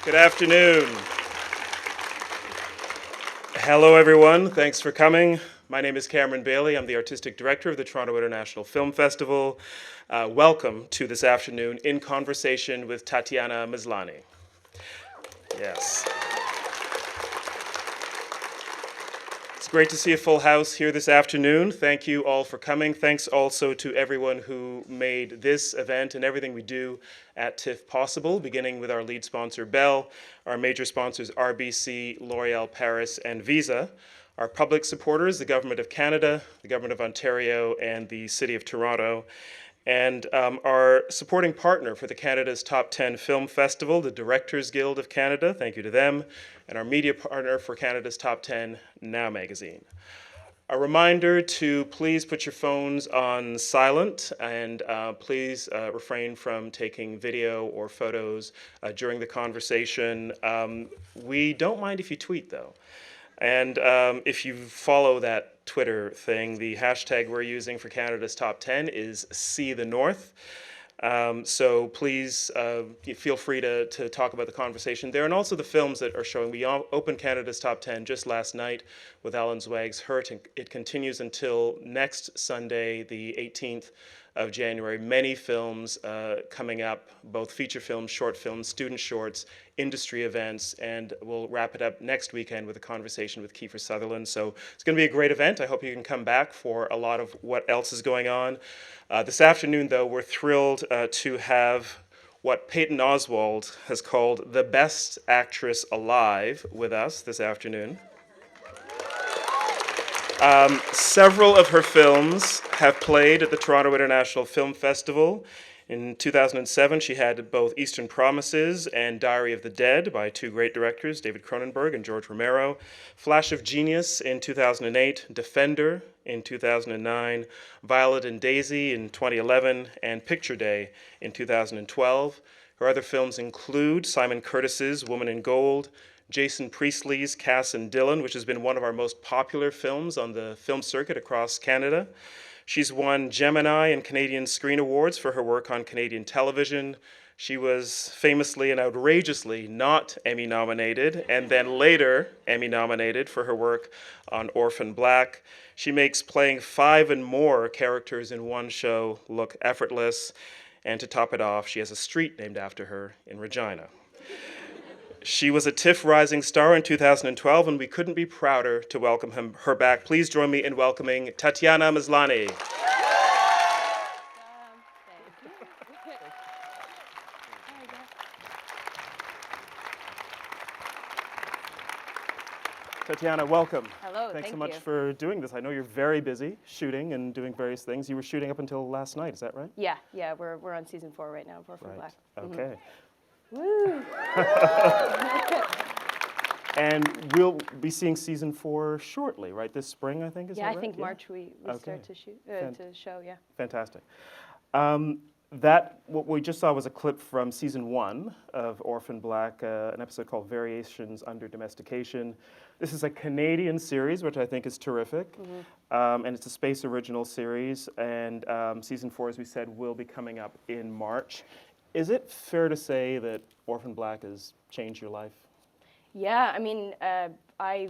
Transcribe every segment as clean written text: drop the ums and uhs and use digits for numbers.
Good afternoon. Hello, everyone. Thanks for coming. My name is Cameron Bailey. I'm the Artistic Director of the Toronto International Film Festival. Welcome to this afternoon in conversation with Tatiana Maslany. Yes. It's great to see a full house here this afternoon. Thank you all for coming. Thanks also to everyone who made this event and everything we do at TIFF possible, beginning with our lead sponsor, Bell, our major sponsors, RBC, L'Oreal Paris, and Visa, our public supporters, the Government of Canada, the Government of Ontario, and the City of Toronto, and our supporting partner for the Canada's Top 10 Film Festival, the Directors Guild of Canada, thank you to them, and our media partner for Canada's Top 10, Now Magazine. A reminder to please put your phones on silent and please refrain from taking video or photos during the conversation. We don't mind if you tweet, though. And if you follow that Twitter thing, the hashtag we're using for Canada's Top 10 is See the North. So please feel free to talk about the conversation there, and also the films that are showing. We opened Canada's Top 10 just last night with Alan Zweig's Hurt, and it continues until next Sunday, the 18th of January. Many films coming up, both feature films, short films, student shorts, industry events, and we'll wrap it up next weekend with a conversation with Kiefer Sutherland. So it's going to be a great event. I hope you can come back for a lot of what else is going on. This afternoon, though, we're thrilled to have what Peyton Oswalt has called the best actress alive with us this afternoon. Several of her films have played at the Toronto International Film Festival. In 2007, she had both Eastern Promises and Diary of the Dead by two great directors, David Cronenberg and George Romero. Flash of Genius in 2008, Defender in 2009, Violet and Daisy in 2011, and Picture Day in 2012. Her other films include Simon Curtis's Woman in Gold, Jason Priestley's Cas and Dylan, which has been one of our most popular films on the film circuit across Canada. She's won Gemini and Canadian Screen Awards for her work on Canadian television. She was famously and outrageously not Emmy nominated, and then later Emmy nominated for her work on Orphan Black. She makes playing 5 and more characters in one show look effortless. And to top it off, she has a street named after her in Regina. She was a TIFF Rising Star in 2012, and we couldn't be prouder to welcome her back. Please join me in welcoming Tatiana Maslany. Tatiana, welcome. Hello, Thanks thank so much you. for doing this. I know you're very busy shooting and doing various things. You were shooting up until last night, is that right? Yeah, we're on season 4 right now of Orphan Black. Okay. Woo! And we'll be seeing season 4 shortly, right? This spring, I think, is that right? I think March we start to shoot, to show, yeah. Fantastic. What we just saw was a clip from season 1 of Orphan Black, an episode called Variations Under Domestication. This is a Canadian series, which I think is terrific, and it's a Space Original series, and season 4, as we said, will be coming up in March. Is it fair to say that Orphan Black has changed your life? Yeah, I mean, I'd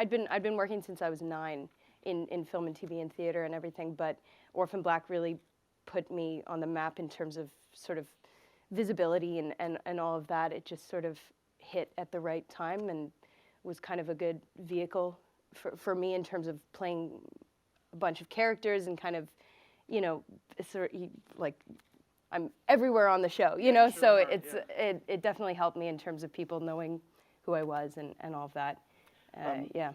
been working since I was 9 in film and TV and theater and everything, but Orphan Black really put me on the map in terms of sort of visibility and all of that. It just sort of hit at the right time and was kind of a good vehicle for me in terms of playing a bunch of characters and kind of, you know, sort of like I'm everywhere on the show, you know, so it definitely helped me in terms of people knowing who I was and all of that. Yeah.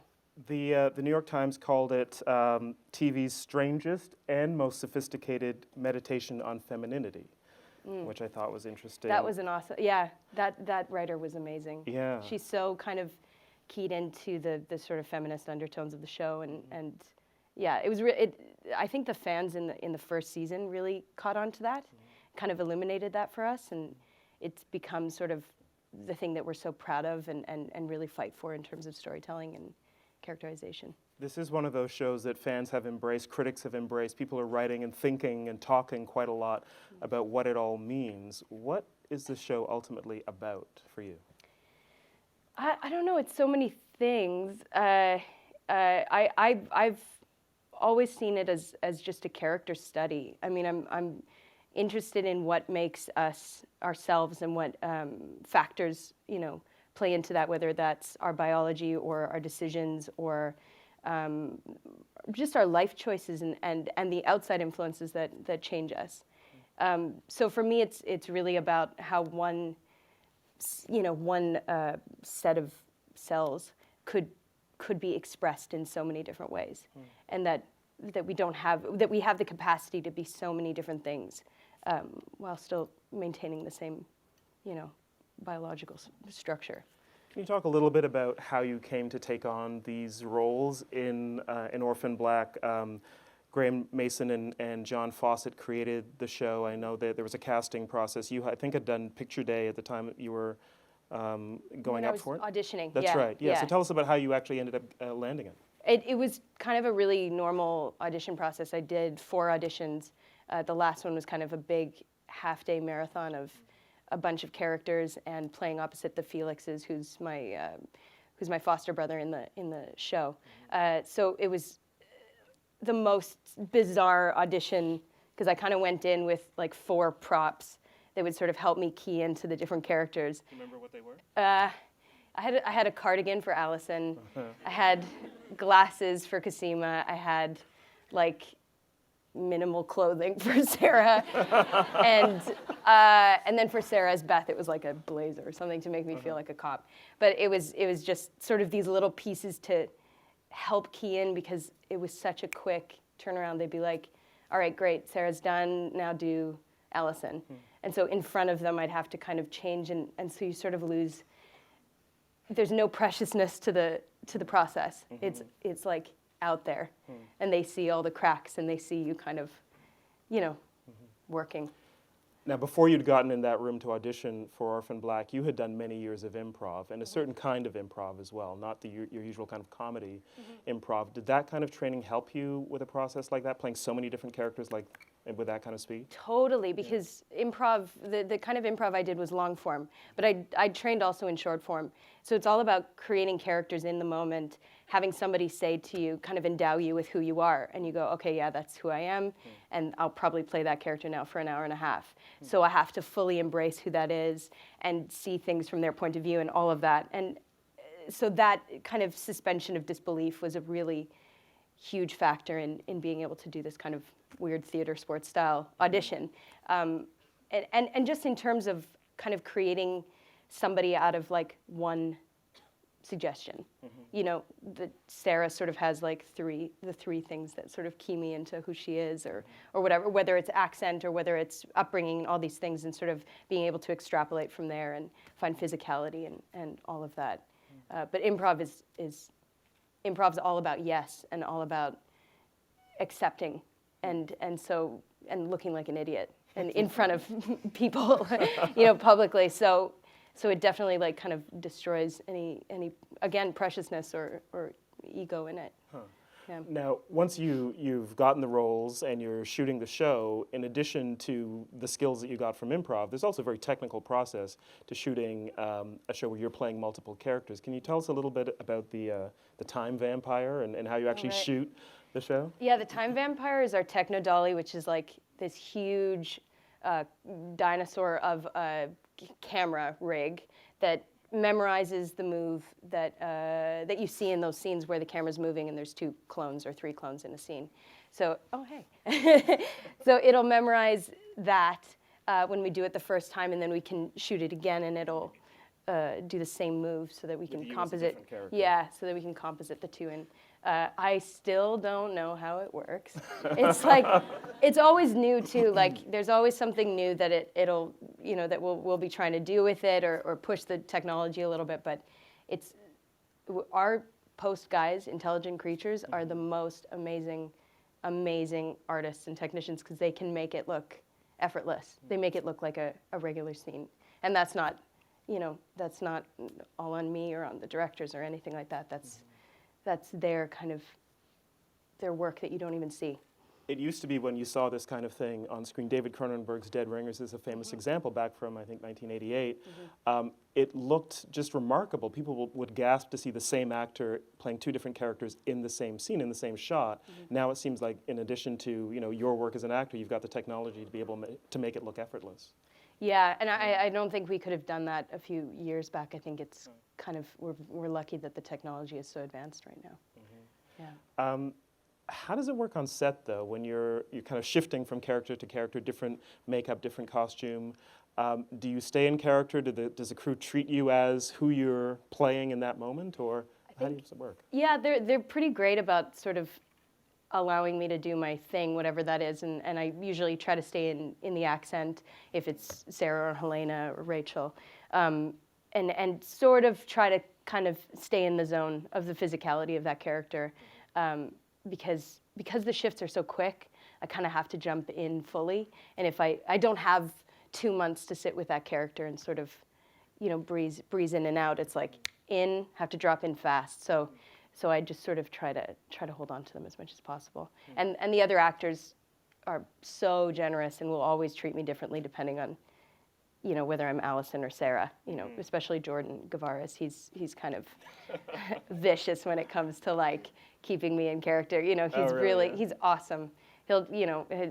The New York Times called it TV's strangest and most sophisticated meditation on femininity, which I thought was interesting. That was an awesome, yeah, that writer was amazing. Yeah. She's so kind of keyed into the sort of feminist undertones of the show, and yeah, it was. I think the fans in the first season really caught on to that, kind of illuminated that for us, and it's become sort of the thing that we're so proud of and really fight for in terms of storytelling and characterization. This is one of those shows that fans have embraced, critics have embraced. People are writing and thinking and talking quite a lot about what it all means. What is the show ultimately about for you? I don't know. It's so many things. I've always seen it as just a character study. I mean, I'm interested in what makes us ourselves and what factors, play into that, whether that's our biology or our decisions or just our life choices and the outside influences that change us. So for me, it's really about how one set of cells could be expressed in so many different ways, and that we have the capacity to be so many different things, while still maintaining the same, biological structure. Can you talk a little bit about how you came to take on these roles in Orphan Black? Graham Mason and John Fawcett created the show. I know that there was a casting process. You, I think, had done Picture Day at the time that you were going up for it. Auditioning. That's right. Yeah. So tell us about how you actually ended up landing it. It was kind of a really normal audition process. I did 4 auditions. The last one was kind of a big half-day marathon of a bunch of characters and playing opposite the Felixes, who's my foster brother in the show. So it was the most bizarre audition because I kind of went in with like 4 props that would sort of help me key into the different characters. Do you remember what they were? I had a cardigan for Allison. I had glasses for Cosima. I had like minimal clothing for Sarah, and then for Sarah as Beth, it was like a blazer or something to make me feel like a cop. But it was just sort of these little pieces to help key in because it was such a quick turnaround. They'd be like, "All right, great, Sarah's done. Now do Allison." And so in front of them, I'd have to kind of change, and so you sort of lose. There's no preciousness to the process. It's like out there, and they see all the cracks, and they see you kind of, working. Now, before you'd gotten in that room to audition for Orphan Black, you had done many years of improv, and a certain kind of improv as well, not your usual kind of comedy improv. Did that kind of training help you with a process like that, playing so many different characters with that kind of speed? Totally, because improv, the kind of improv I did was long form, but I trained also in short form. So it's all about creating characters in the moment, having somebody say to you, kind of endow you with who you are, and you go, okay, yeah, that's who I am, and I'll probably play that character now for an hour and a half. So I have to fully embrace who that is and see things from their point of view and all of that. And so that kind of suspension of disbelief was a really huge factor in being able to do this kind of weird theater sports style audition. And just in terms of kind of creating somebody out of like one suggestion. That Sarah sort of has like the three things that sort of key me into who she is or whatever, whether it's accent or whether it's upbringing, all these things, and sort of being able to extrapolate from there and find physicality and all of that. But improv's all about yes and all about accepting and looking like an idiot and in front of people, publicly. So it definitely like kind of destroys any again preciousness or ego in it. Yeah. Now, once you've gotten the roles and you're shooting the show, in addition to the skills that you got from improv, there's also a very technical process to shooting a show where you're playing multiple characters. Can you tell us a little bit about the time vampire and how you actually shoot the show? Yeah, the time vampire is our techno dolly, which is like this huge dinosaur of a camera rig that memorizes the move that you see in those scenes where the camera's moving and there's 2 clones or 3 clones in a scene. So, so it'll memorize that when we do it the first time, and then we can shoot it again, and it'll do the same move so that we can composite. Yeah, so that we can composite the 2 in. I still don't know how it works. It's like, it's always new too. Like there's always something new that it'll, that we'll be trying to do with it or push the technology a little bit. But it's, our post guys, intelligent creatures, are the most amazing artists and technicians because they can make it look effortless. They make it look like a regular scene. And that's not, that's not all on me or on the directors or anything like that. That's their kind of, their work that you don't even see. it used to be when you saw this kind of thing on screen, David Cronenberg's Dead Ringers is a famous example back from, I think, 1988. It looked just remarkable. People would gasp to see the same actor playing two different characters in the same scene, in the same shot. Now it seems like, in addition to your work as an actor, you've got the technology to be able to make it look effortless. Yeah, and I don't think we could have done that a few years back. I think it's kind of, we're lucky that the technology is so advanced right now. Yeah. How does it work on set, though, when you're kind of shifting from character to character, different makeup, different costume? Do you stay in character? Does the crew treat you as who you're playing in that moment, or how does it work? Yeah, they're pretty great about sort of allowing me to do my thing, whatever that is, and I usually try to stay in the accent, if it's Sarah or Helena or Rachel, and sort of try to kind of stay in the zone of the physicality of that character. Because the shifts are so quick, I kind of have to jump in fully. And if I don't have 2 months to sit with that character and sort of, breeze in and out, it's like have to drop in fast. So I just sort of try to hold on to them as much as possible. And the other actors are so generous and will always treat me differently depending on, whether I'm Allison or Sarah. Especially Jordan Gavaris. He's kind of vicious when it comes to like keeping me in character. He's awesome. He'll,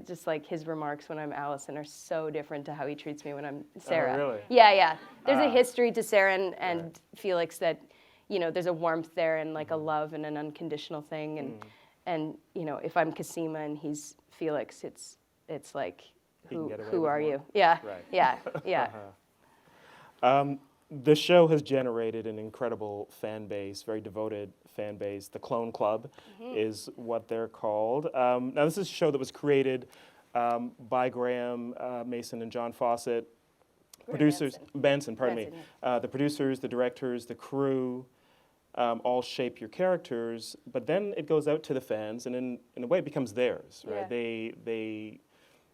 just like his remarks when I'm Allison are so different to how he treats me when I'm Sarah. Oh, really? Yeah. There's a history to Sarah and Felix that, there's a warmth there and like a love and an unconditional thing. And if I'm Cosima and he's Felix, it's like, who are you? Yeah, right. Yeah. The show has generated an incredible fan base, very devoted fan base. The Clone Club is what they're called. Now, this is a show that was created by Graham Mason and John Fawcett. Benson, pardon me. Yeah. The producers, the directors, the crew, all shape your characters, but then it goes out to the fans, and in a way it becomes theirs, right? Yeah. They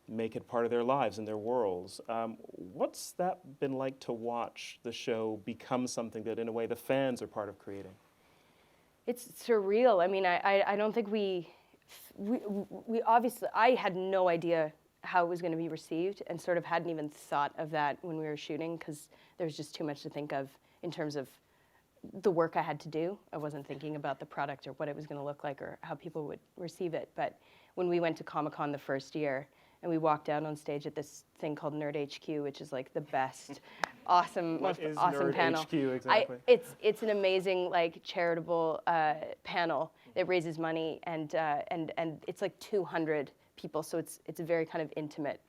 make it part of their lives and their worlds. What's that been like to watch the show become something that, in a way, the fans are part of creating? It's surreal. I mean, I don't think we obviously, I had no idea how it was going to be received and sort of hadn't even thought of that when we were shooting because there's just too much to think of in terms of the work I had to do. I wasn't thinking about the product or what it was going to look like or how people would receive it. But when we went to Comic-Con the first year, and we walked out on stage at this thing called Nerd HQ, which is like the best, awesome, most awesome panel. What is Nerd HQ exactly? It's an amazing like charitable panel that raises money, and it's like 200 people, so it's a very kind of intimate,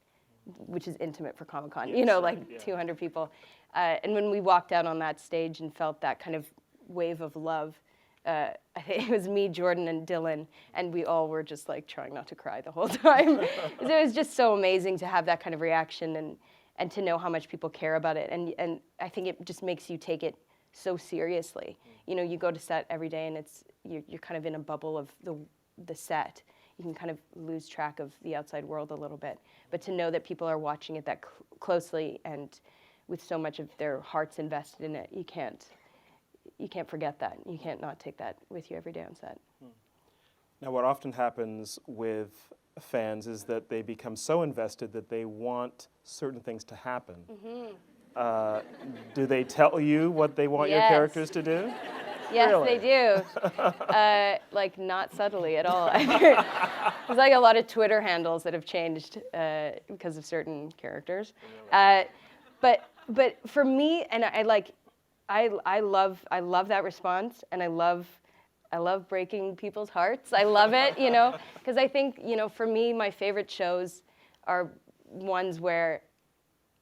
which is intimate for Comic-Con. Yes, 200 people, and when we walked out on that stage and felt that kind of wave of love. I think it was me, Jordan, and Dylan, and we all were just like trying not to cry the whole time. It was just so amazing to have that kind of reaction and to know how much people care about it. And I think it just makes you take it so seriously. You go to set every day and you're kind of in a bubble of the set. You can kind of lose track of the outside world a little bit. But to know that people are watching it that closely and with so much of their hearts invested in it, you can't forget that. You can't not take that with you every day on set. Now, what often happens with fans is that they become so invested that they want certain things to happen. Do they tell you what they want your characters to do? Yes, really? They do. Like, not subtly at all. There's like a lot of Twitter handles that have changed because of certain characters. But for me, and I love that response, and I love breaking people's hearts. I love it, because I think, for me, my favorite shows are ones where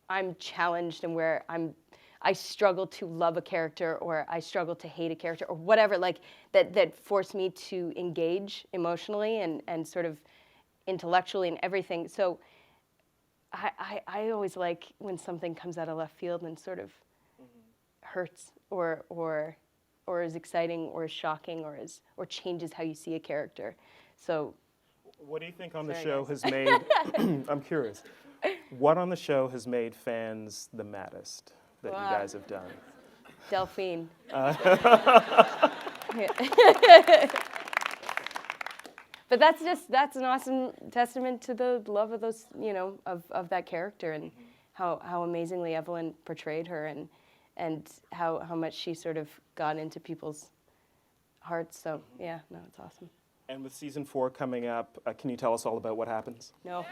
I'm challenged and where I struggle to love a character or I struggle to hate a character or whatever, like that force me to engage emotionally and sort of intellectually and everything. So I always like when something comes out of left field and sort of hurts or is exciting or is shocking or changes how you see a character. So what do you think on the show has made I'm curious. What on the show has made fans the maddest that you guys have done? Delphine. But that's an awesome testament to the love of those, you know, of that character, and how amazingly Evelyn portrayed her, and how much she sort of got into people's hearts. So yeah, no, it's awesome. And with season 4 coming up, can you tell us all about what happens? No.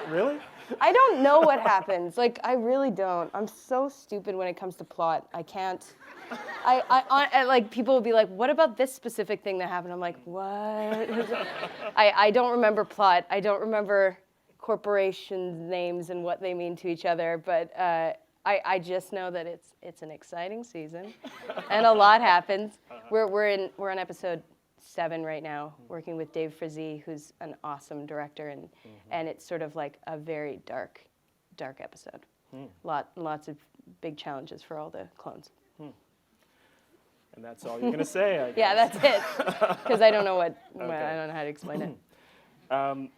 Really? I don't know what happens. Like, I really don't. I'm so stupid when it comes to plot. I can't. I like, people will be like, what about this specific thing that happened? I'm like, what? I don't remember plot. I don't remember corporations' names and what they mean to each other. But I just know that it's an exciting season, and a lot happens. We're on episode 7 right now, working with Dave Frizzy, who's an awesome director, and it's sort of like a very dark episode. Lots of big challenges for all the clones. And that's all you're going to say, I guess. Yeah, that's it. Because I don't know I don't know how to explain it.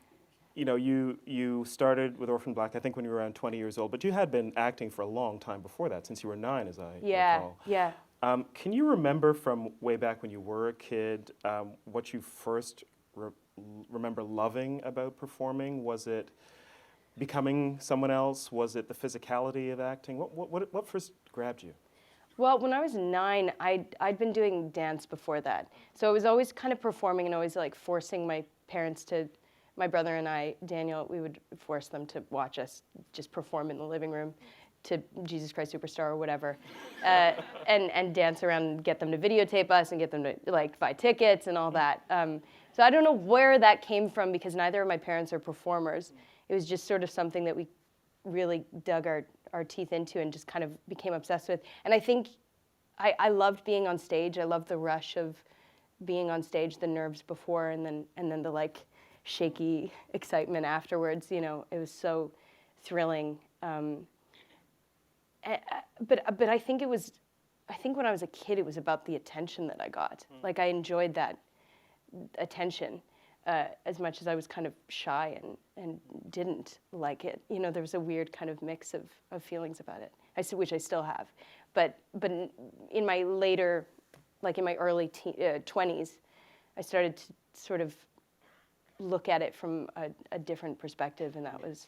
You know, you started with Orphan Black, I think, when you were around 20 years old, but you had been acting for a long time before that, since you were 9, as I recall. Yeah. Can you remember from way back when you were a kid what you first remember loving about performing? Was it becoming someone else? Was it the physicality of acting? What first grabbed you? Well, when I was 9, I'd been doing dance before that. So I was always kind of performing and always like forcing my parents to, my brother and I, Daniel, we would force them to watch us just perform in the living room to Jesus Christ Superstar or whatever, and dance around and get them to videotape us and get them to like buy tickets and all that. So I don't know where that came from, because neither of my parents are performers. It was just sort of something that we really dug our teeth into and just kind of became obsessed with. And I think I loved being on stage. I loved the rush of being on stage, the nerves before, and then the like shaky excitement afterwards. You know, it was so thrilling. But I think when I was a kid, it was about the attention that I got. Like, I enjoyed that attention as much as I was kind of shy and didn't like it. You know, there was a weird kind of mix of feelings about it, which I still have. But in my later, like in my early 20s, I started to sort of look at it from a different perspective, and that was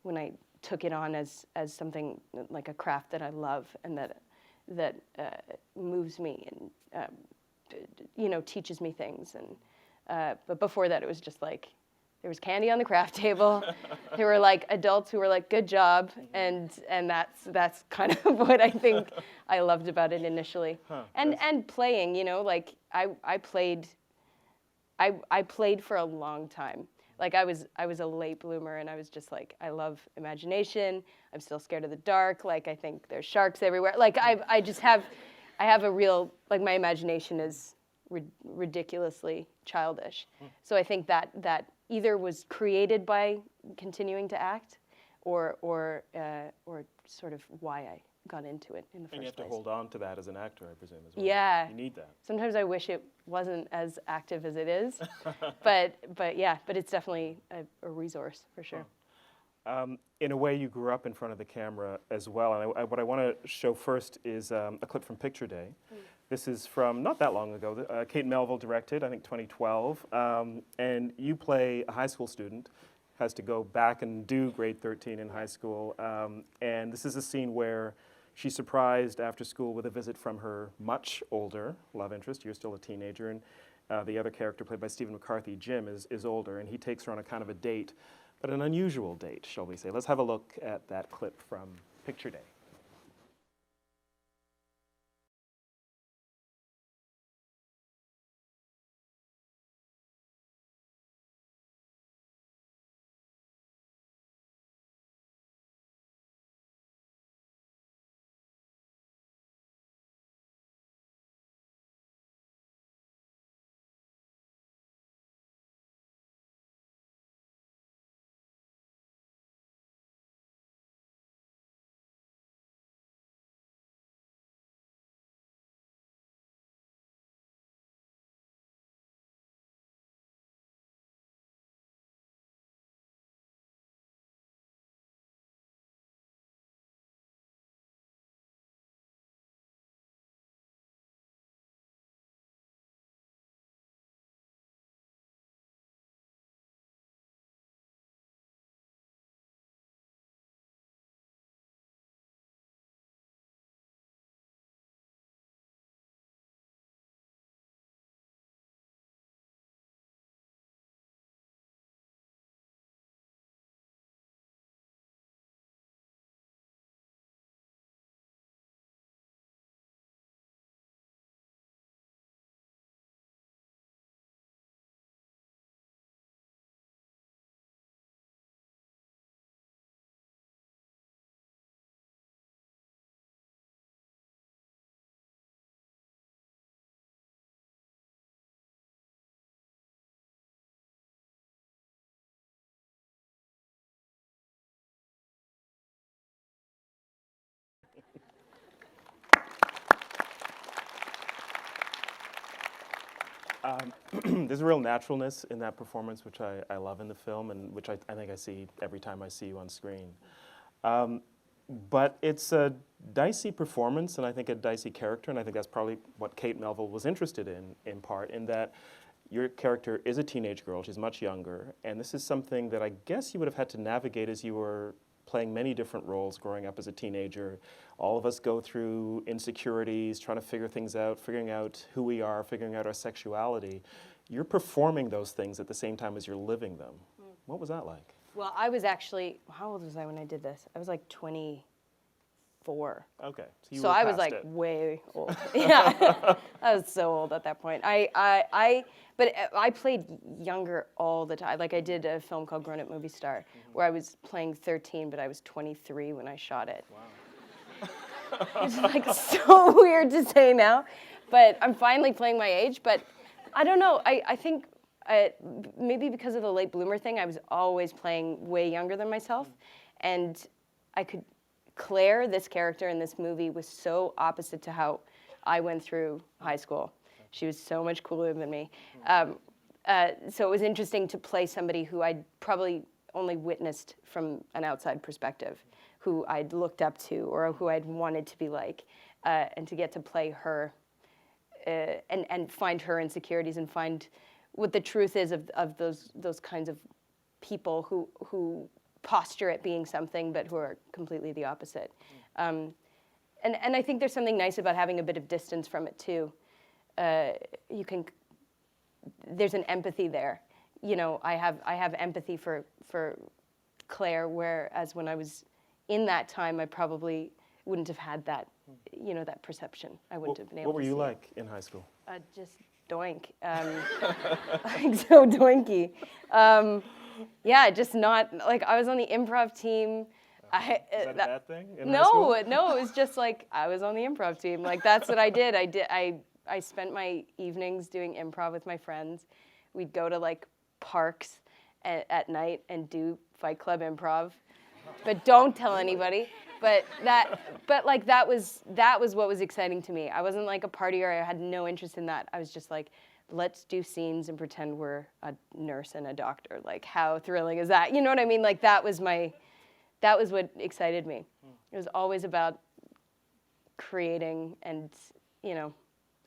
when I took it on as something like a craft that I love and that moves me and you know, teaches me things. And but before that, it was just like there was candy on the craft table. There were like adults who were like, "Good job," and that's kind of what I think I loved about it initially. And playing, you know, like I played for a long time. Like I was a late bloomer, and I was just like, I love imagination. I'm still scared of the dark. Like, I think there's sharks everywhere. Like I have a real, like, my imagination is ridiculously childish. So I think that either was created by continuing to act, or sort of why I got into it in the first place. And you have to hold on to that as an actor, I presume, as well. Yeah. You need that. Sometimes I wish it wasn't as active as it is, but it's definitely a resource for sure. In a way, you grew up in front of the camera as well, and what I want to show first is a clip from Picture Day. This is from not that long ago. Kate Melville directed, I think 2012, and you play a high school student, has to go back and do grade 13 in high school, and this is a scene where she's surprised after school with a visit from her much older love interest. You're still a teenager, and the other character, played by Stephen McCarthy, Jim, is older, and he takes her on a kind of a date, but an unusual date, shall we say. Let's have a look at that clip from Picture Day. There's a real naturalness in that performance, which I love in the film, and which I think I see every time I see you on screen. But it's a dicey performance, and I think a dicey character, and I think that's probably what Kate Melville was interested in part, in that your character is a teenage girl, she's much younger, and this is something that I guess you would have had to navigate as you were playing many different roles growing up as a teenager. All of us go through insecurities, trying to figure things out, figuring out who we are, figuring out our sexuality. You're performing those things at the same time as you're living them. What was that like? Well, I was actually, how old was I when I did this? I was like 24. Okay, So I was like way old. Yeah, I was so old at that point. But I played younger all the time. Like I did a film called Grown Up Movie Star, where I was playing 13, but I was 23 when I shot it. Wow. It's like so weird to say now, but I'm finally playing my age. But I don't know. I think maybe because of the late bloomer thing, I was always playing way younger than myself, and Claire, this character in this movie, was so opposite to how I went through high school. She was so much cooler than me. So it was interesting to play somebody who I'd probably only witnessed from an outside perspective, who I'd looked up to or who I'd wanted to be like, and to get to play her and find her insecurities and find what the truth is of those kinds of people who posture at being something but who are completely the opposite. And I think there's something nice about having a bit of distance from it too. There's an empathy there. You know, I have empathy for Claire, whereas when I was in that time, I probably wouldn't have had that, you know, that perception. I wouldn't have been able to see. What were you like in high school? Just doink. Like so doinky. Yeah, just not, like I was on the improv team. Is that a bad thing in high No, school? no, it was just like I was on the improv team. Like that's what I did. I spent my evenings doing improv with my friends. We'd go to like parks at night and do Fight Club improv. But don't tell anybody. But that was what was exciting to me. I wasn't like a partier. I had no interest in that. I was just like, let's do scenes and pretend we're a nurse and a doctor. Like, how thrilling is that? You know what I mean? Like that was what excited me. It was always about creating and, you know,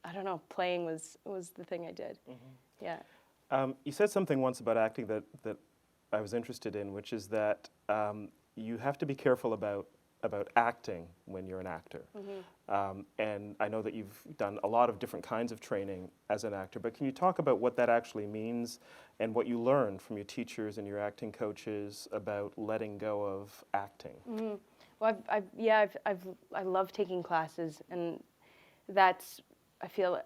I don't know, playing was the thing I did. Yeah. You said something once about acting that I was interested in, which is that you have to be careful about acting when you're an actor. And I know that you've done a lot of different kinds of training as an actor, but can you talk about what that actually means and what you learned from your teachers and your acting coaches about letting go of acting? Well, I love taking classes, and that's, I feel,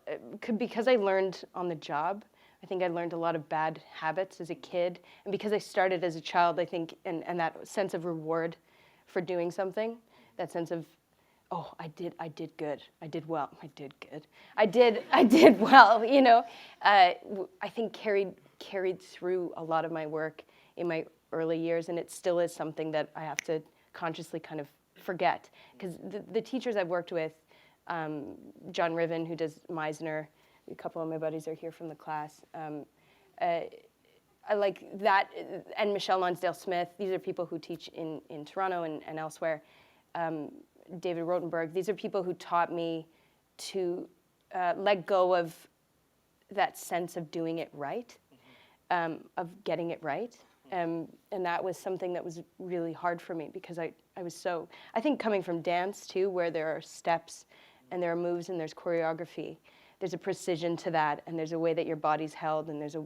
because I learned on the job. I think I learned a lot of bad habits as a kid, and because I started as a child, I think, and that sense of reward for doing something, that sense of, oh, I did good, I did well, I did good, I did well, you know, I think carried through a lot of my work in my early years, and it still is something that I have to consciously kind of forget, because the teachers I've worked with, John Riven, who does Meisner, a couple of my buddies are here from the class. I like that, and Michelle Lonsdale-Smith. These are people who teach in Toronto and elsewhere. David Rotenberg. These are people who taught me to let go of that sense of doing it right, of getting it right. And that was something that was really hard for me because I was so, I think coming from dance too, where there are steps and there are moves and there's choreography, there's a precision to that, and there's a way that your body's held, and there's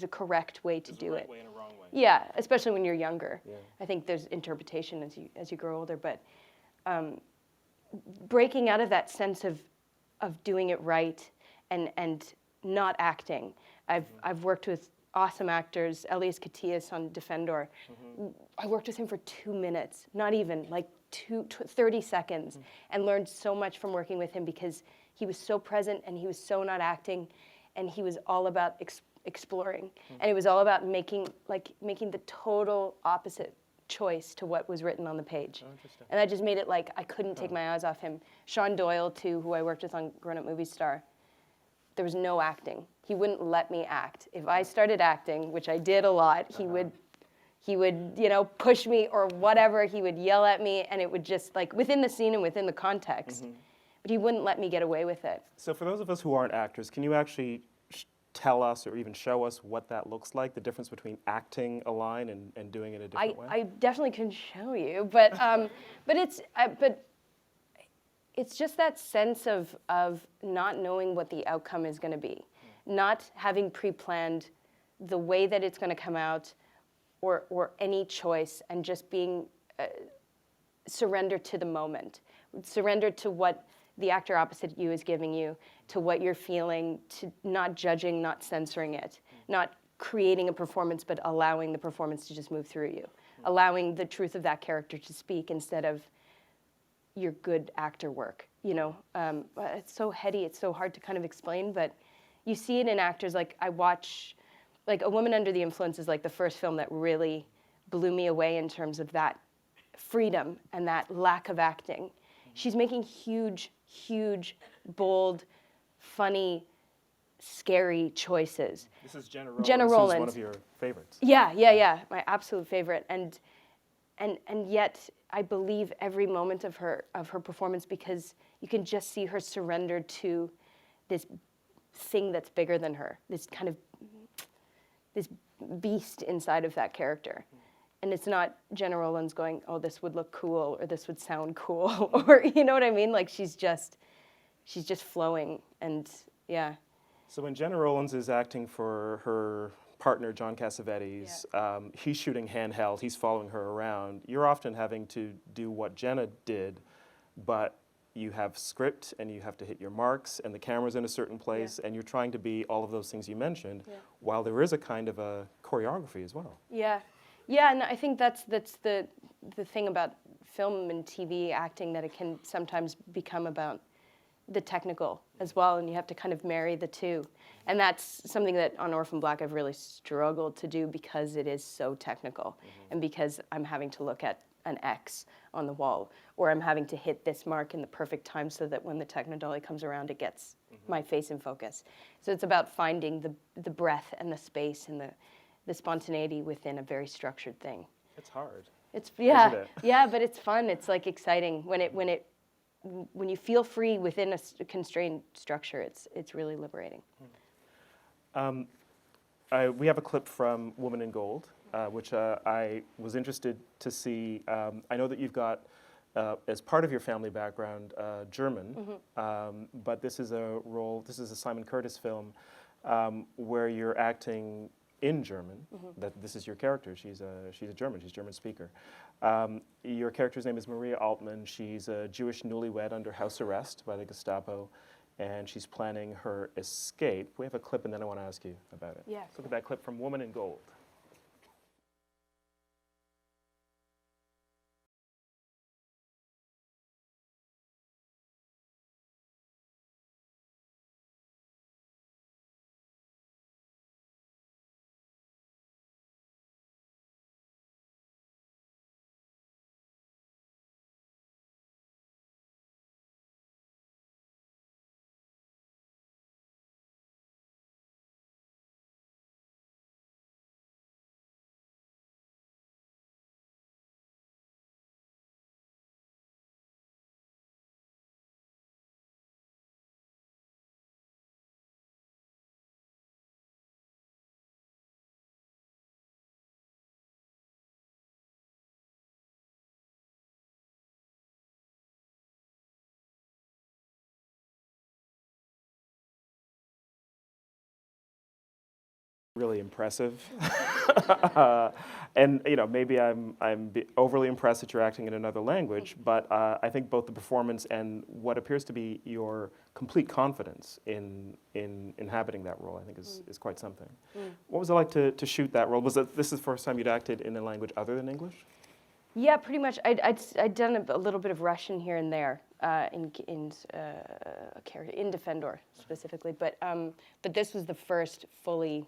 a correct way to do it. There's a right way and a wrong way. Yeah, especially when you're younger. Yeah. I think there's interpretation as you grow older, but breaking out of that sense of doing it right and not acting. I've worked with awesome actors, Elias Koteas on Defendor. I worked with him for 2 minutes, not even, like 30 seconds, and learned so much from working with him because he was so present and he was so not acting, and he was all about exploring, and it was all about making the total opposite choice to what was written on the page. Oh, and that just made it like I couldn't take my eyes off him. Sean Doyle too, who I worked with on Grown Up Movie Star. there was no acting. He wouldn't let me act. If I started acting, which I did a lot, he would, push me or whatever. He would yell at me, and it would just, like, within the scene and within the context. But he wouldn't let me get away with it. So for those of us who aren't actors, can you actually tell us or even show us what that looks like, the difference between acting a line and doing it a different way? I definitely can show you, but it's just that sense of not knowing what the outcome is going to be, not having pre-planned the way that it's going to come out, or any choice, and just being surrendered to the moment, surrendered to what the actor opposite you is giving you, to what you're feeling, to not judging, not censoring it, not creating a performance, but allowing the performance to just move through you, allowing the truth of that character to speak instead of your good actor work. It's so heady, it's so hard to kind of explain, but you see it in actors. Like, I watch, like, A Woman Under the Influence is like the first film that really blew me away in terms of that freedom and that lack of acting. She's making huge, bold, funny, scary choices. This is Jenna Rowlands. Jenna Rowlands. Who's one of your favorites. Yeah, my absolute favorite. And yet I believe every moment of her performance, because you can just see her surrender to this thing that's bigger than her, this beast inside of that character. And it's not Jenna Rowlands going, oh, this would look cool, or this would sound cool, or you know what I mean? Like, she's just flowing, and yeah. So when Jenna Rowlands is acting for her partner, John Cassavetes, he's shooting handheld, he's following her around. You're often having to do what Jenna did, but you have script, and you have to hit your marks, and the camera's in a certain place, and you're trying to be all of those things you mentioned, while there is a kind of a choreography as well. Yeah, and I think that's the thing about film and TV acting, that it can sometimes become about the technical as well, and you have to kind of marry the two. And that's something that on Orphan Black I've really struggled to do, because it is so technical, and because I'm having to look at an X on the wall, or I'm having to hit this mark in the perfect time so that when the Technodolly comes around, it gets my face in focus. So it's about finding the breath and the space and the spontaneity within a very structured thing. It's hard. It's but it's fun. It's like exciting when you feel free within a constrained structure. It's really liberating. We have a clip from Woman in Gold, which I was interested to see. I know that you've got, as part of your family background, German, but this is a Simon Curtis film where you're acting in German. That this is your character. She's a German speaker. Your character's name is Maria Altman. She's a Jewish newlywed under house arrest by the Gestapo, and she's planning her escape. We have a clip, and then I want to ask you about it. Yeah. Let's look at that clip from Woman in Gold. Really impressive. And maybe I'm overly impressed that you're acting in another language, but I think both the performance and what appears to be your complete confidence in inhabiting that role, I think is quite something. What was it like to shoot that role? This is the first time you'd acted in a language other than English? Yeah, pretty much. I'd done a little bit of Russian here and there in Defendor specifically, but this was the first full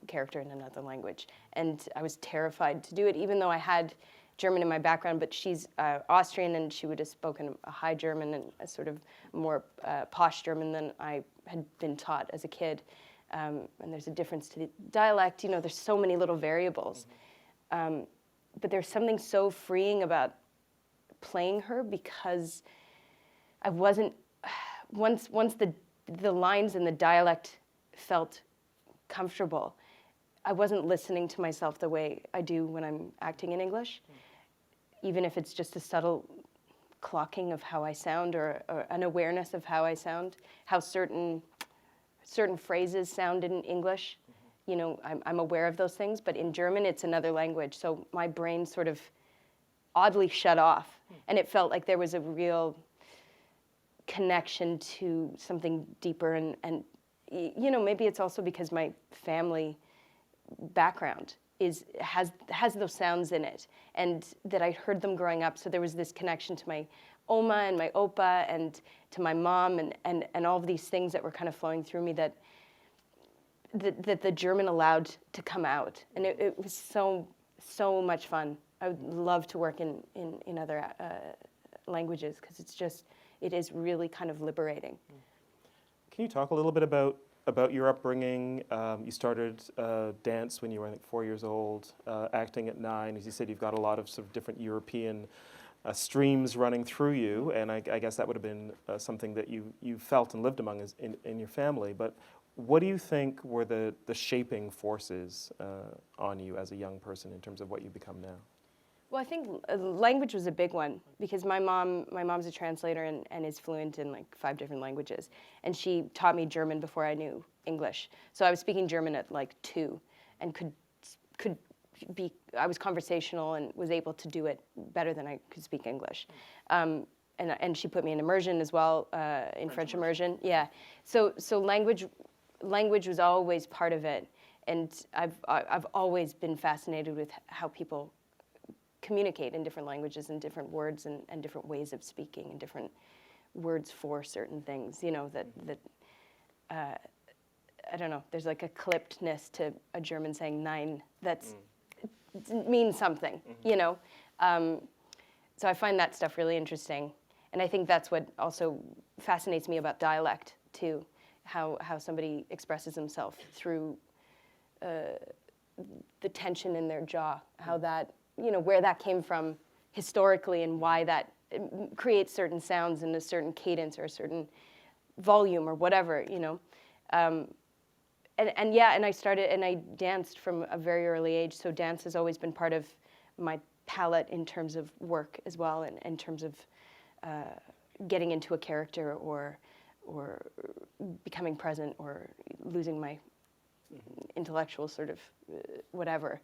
character in another language, and I was terrified to do it, even though I had German in my background, but she's Austrian, and she would have spoken a high German and a sort of more posh German than I had been taught as a kid. And there's a difference to the dialect. You know, there's so many little variables. But there's something so freeing about playing her, because I wasn't, once the lines and the dialect felt comfortable, I wasn't listening to myself the way I do when I'm acting in English, even if it's just a subtle clocking of how I sound, or an awareness of how I sound, how certain phrases sound in English. You know, I'm aware of those things, but in German, it's another language. So my brain sort of oddly shut off, and it felt like there was a real connection to something deeper. And you know, maybe it's also because my family background has those sounds in it, and that I heard them growing up. So there was this connection to my Oma and my Opa, and to my mom, and all of these things that were kind of flowing through me that the German allowed to come out. And it was so much fun. I would love to work in other languages, because it is really kind of liberating. Can you talk a little bit about your upbringing? You started dance when you were, I think, 4 years old, acting at 9. As you said, you've got a lot of sort of different European streams running through you, and I guess that would have been something that you felt and lived among in your family. But what do you think were the shaping forces on you as a young person in terms of what you become now? Well, I think language was a big one, because my mom's a translator and is fluent in like 5 different languages, and she taught me German before I knew English. So I was speaking German at like 2, and I was conversational and was able to do it better than I could speak English. And she put me in immersion as well, in French immersion. Yeah. So language was always part of it, and I've always been fascinated with how people communicate in different languages and different words and different ways of speaking and different words for certain things. You know, that I don't know. There's like a clippedness to a German saying "nein" that's means something. You know, so I find that stuff really interesting, and I think that's what also fascinates me about dialect too. How somebody expresses himself through the tension in their jaw, how that, you know, where that came from historically, and why that creates certain sounds in a certain cadence or a certain volume or whatever, you know. And I danced from a very early age, so dance has always been part of my palette in terms of work as well, and in terms of getting into a character or becoming present or losing my intellectual sort of whatever.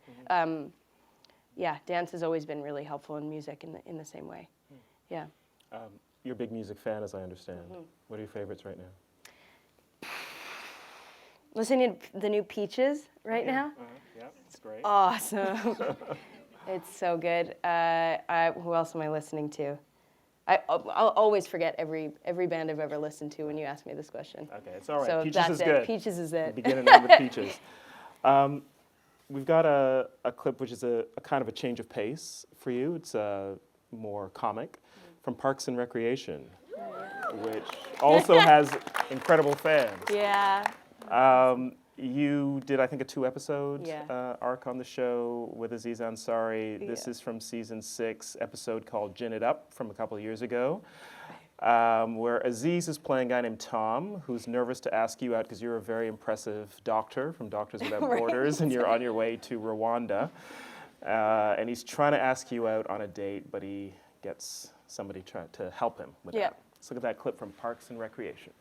Yeah, dance has always been really helpful in music in the same way. Yeah. You're a big music fan, as I understand. What are your favorites right now? Listening to the new Peaches right now. Yeah, it's great. Awesome. It's so good. Who else am I listening to? I'll always forget every band I've ever listened to when you ask me this question. Okay, it's all right. So Peaches is good. Peaches is it. Begin and end with Peaches. We've got a clip which is a kind of a change of pace for you. It's more comic, from Parks and Recreation, which also has incredible fans. Yeah. You did, I think, a 2-episode Yeah. arc on the show with Aziz Ansari. This is from season 6, episode called Gin It Up, from a couple of years ago, where Aziz is playing a guy named Tom, who's nervous to ask you out because you're a very impressive doctor from Doctors Without Borders, and you're on your way to Rwanda. And he's trying to ask you out on a date, but he gets somebody trying to help him with that. Let's look at that clip from Parks and Recreation.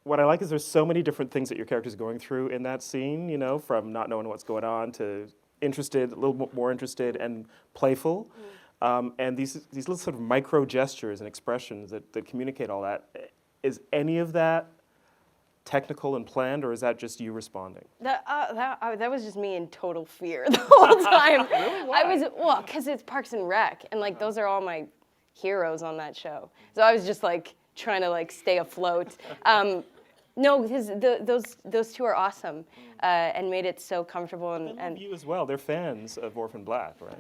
What I like is there's so many different things that your character's going through in that scene, you know, from not knowing what's going on to interested, a little more interested and playful. And these little sort of micro gestures and expressions that communicate all that. Is any of that technical and planned, or is that just you responding? That was just me in total fear the whole time. Really? Why? Because it's Parks and Rec, and like those are all my heroes on that show. So I was just like trying to like stay afloat. No, because those two are awesome, and made it so comfortable. And you as well. They're fans of Orphan Black, right?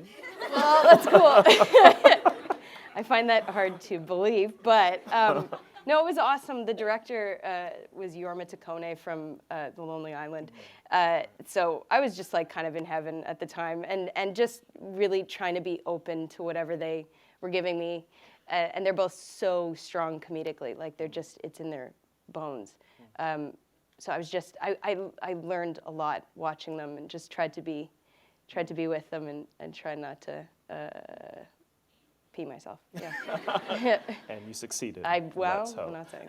Well, that's cool. I find that hard to believe, but no, it was awesome. The director was Jorma Taccone from The Lonely Island, so I was just like kind of in heaven at the time, and just really trying to be open to whatever they were giving me, and they're both so strong comedically, like it's in their bones. So I was just, I learned a lot watching them and just tried to be with them and try not to pee myself. Yeah. And you succeeded. I'm not saying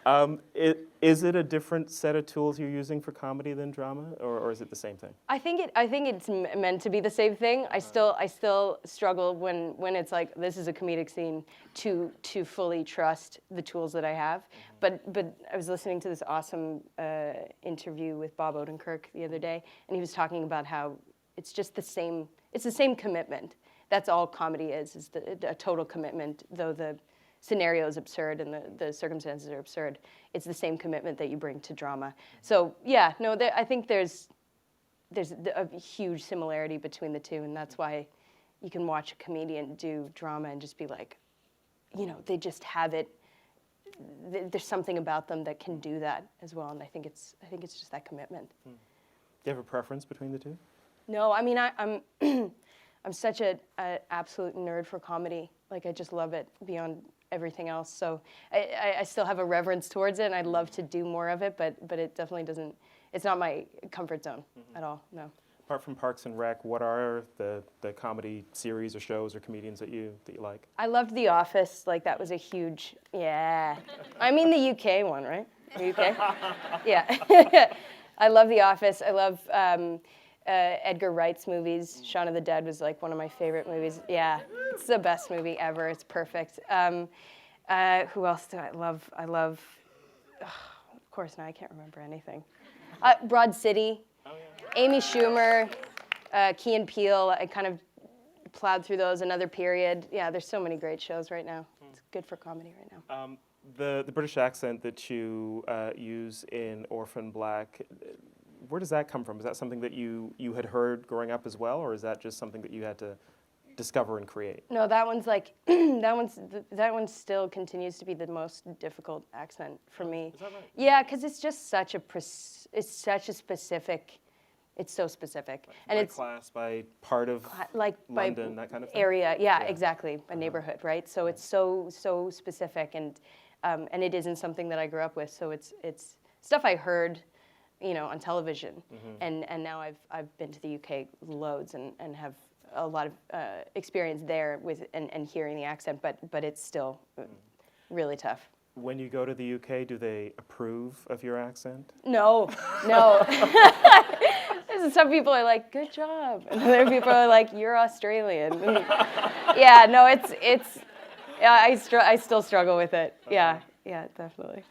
that. Is it a different set of tools you're using for comedy than drama, or is it the same thing? I think it's meant to be the same thing. I still struggle when it's like this is a comedic scene to fully trust the tools that I have. But I was listening to this awesome interview with Bob Odenkirk the other day, and he was talking about how it's just the same. It's the same commitment. That's all comedy is a total commitment, though the scenario is absurd and the circumstances are absurd. It's the same commitment that you bring to drama. So yeah, no, I think there's a huge similarity between the two, and that's why you can watch a comedian do drama and just be like, you know, they just have it. There's something about them that can do that as well, and I think it's just that commitment. Do you have a preference between the two? No, I mean I'm I'm such an absolute nerd for comedy. Like I just love it beyond everything else. So I still have a reverence towards it, and I'd love to do more of it, but it definitely doesn't. It's not my comfort zone at all. No. Apart from Parks and Rec, what are the comedy series or shows or comedians that you like? I loved The Office. Like that was a huge I mean the UK one, right? The UK. Yeah. I love The Office. I love Edgar Wright's movies. Shaun of the Dead was like one of my favorite movies. Yeah, it's the best movie ever. It's perfect. Who else do I love? I love, of course, now I can't remember anything. Broad City, Amy Schumer, Key and Peele. I kind of plowed through those. Another Period. Yeah, there's so many great shows right now. It's good for comedy right now. The British accent that you use in Orphan Black, where does that come from? Is that something that you had heard growing up as well, or is that just something that you had to discover and create? No, that one's like that one still continues to be the most difficult accent for me. Is that right? Yeah, because it's just such a specific. It's so specific, and it's class by part of like London, by that kind of thing. Area. Yeah, exactly, a neighborhood, right? So it's so specific, and it isn't something that I grew up with. So it's stuff I heard, you know, on television, and now I've been to the UK loads and have a lot of experience there with and hearing the accent, but it's still really tough. When you go to the UK, do they approve of your accent? No. Some people are like, "Good job," and other people are like, "You're Australian." And yeah, no, it's. Yeah, I still struggle with it. Yeah, definitely.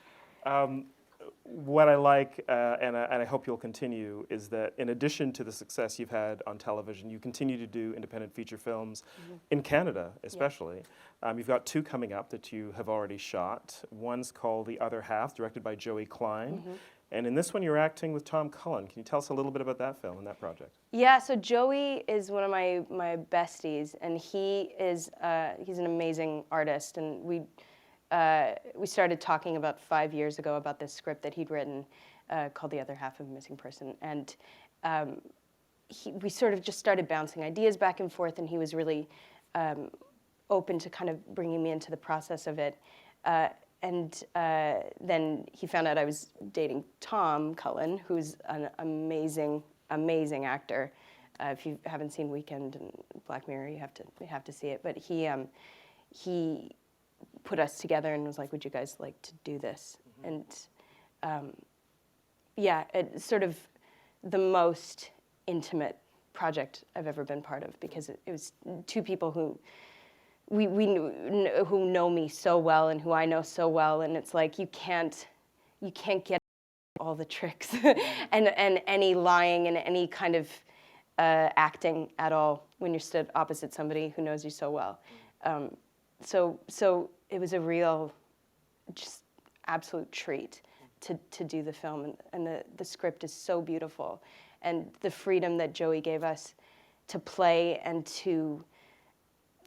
What I like, and I hope you'll continue, is that in addition to the success you've had on television, you continue to do independent feature films in Canada, especially. Yeah. You've got two coming up that you have already shot. One's called The Other Half, directed by Joey Klein. And in this one, you're acting with Tom Cullen. Can you tell us a little bit about that film and that project? Yeah, so Joey is one of my besties, and he's an amazing artist, and we started talking about 5 years ago about this script that he'd written called The Other Half of a Missing Person. And we sort of just started bouncing ideas back and forth, and he was really open to kind of bringing me into the process of it. And then he found out I was dating Tom Cullen, who's an amazing actor. If you haven't seen Weekend and Black Mirror, you have to see it. But he put us together and was like, would you guys like to do this? And yeah, it's sort of the most intimate project I've ever been part of, because it was two people who who know me so well and who I know so well, and it's like you can't get all the tricks and any lying and any kind of acting at all when you're stood opposite somebody who knows you so well. So it was a real, just absolute treat to do the film, and the script is so beautiful, and the freedom that Joey gave us to play and to,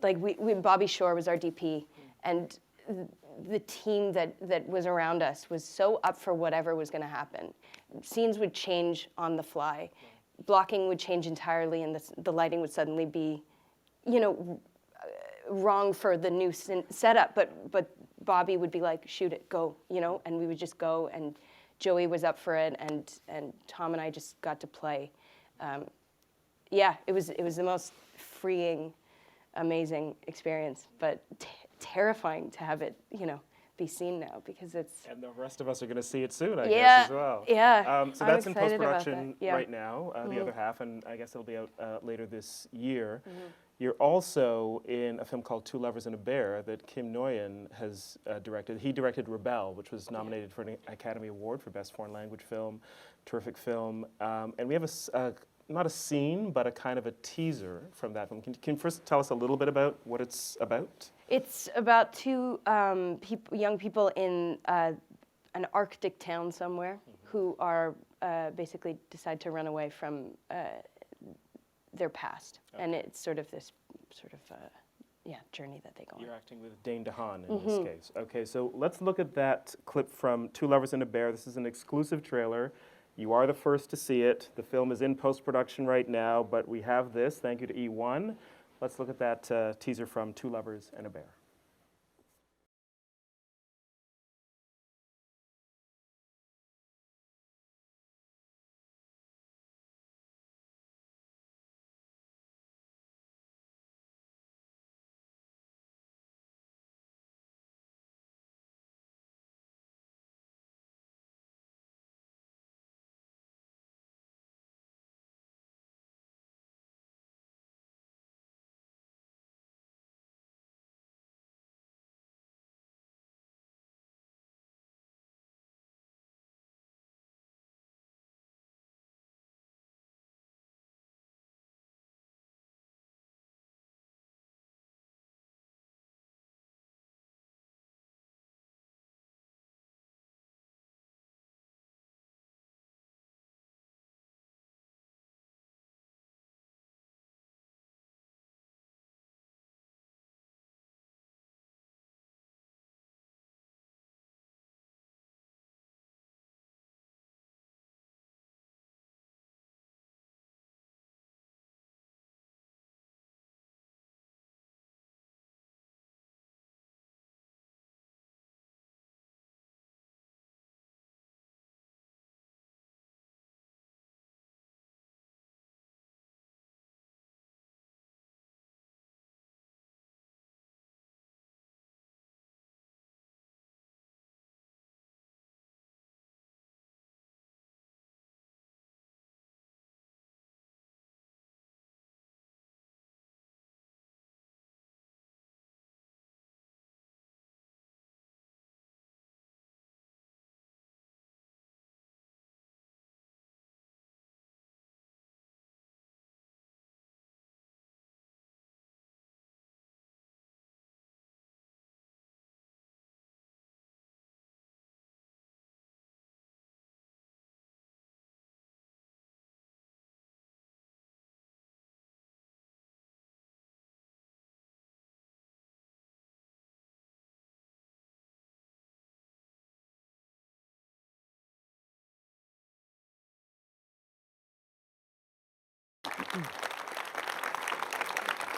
like, Bobby Shore was our DP, and the team that was around us was so up for whatever was going to happen. Scenes would change on the fly. Blocking would change entirely, and the lighting would suddenly be, wrong for the new setup. But Bobby would be like, shoot it, go, and we would just go. And Joey was up for it, and Tom and I just got to play. Yeah, it was the most freeing, amazing experience, but terrifying to have it, be seen now, because it's... And the rest of us are going to see it soon, I guess, as well. Yeah, so that's in excited about post-production that. Yeah. right now, the other half, and I guess it'll be out later this year. You're also in a film called Two Lovers and a Bear that Kim Nguyen has directed. He directed Rebelle, which was nominated for an Academy Award for Best Foreign Language Film. Terrific film. And we have not a scene, but a kind of a teaser from that film. Can you first tell us a little bit about what it's about? It's about two young people in an Arctic town somewhere who are basically decide to run away from their past. Okay. And it's sort of this journey that they go on. You're acting with Dane DeHaan in this case. Okay, so let's look at that clip from Two Lovers and a Bear. This is an exclusive trailer. You are the first to see it. The film is in post-production right now, but we have this. Thank you to E1. Let's look at that teaser from Two Lovers and a Bear.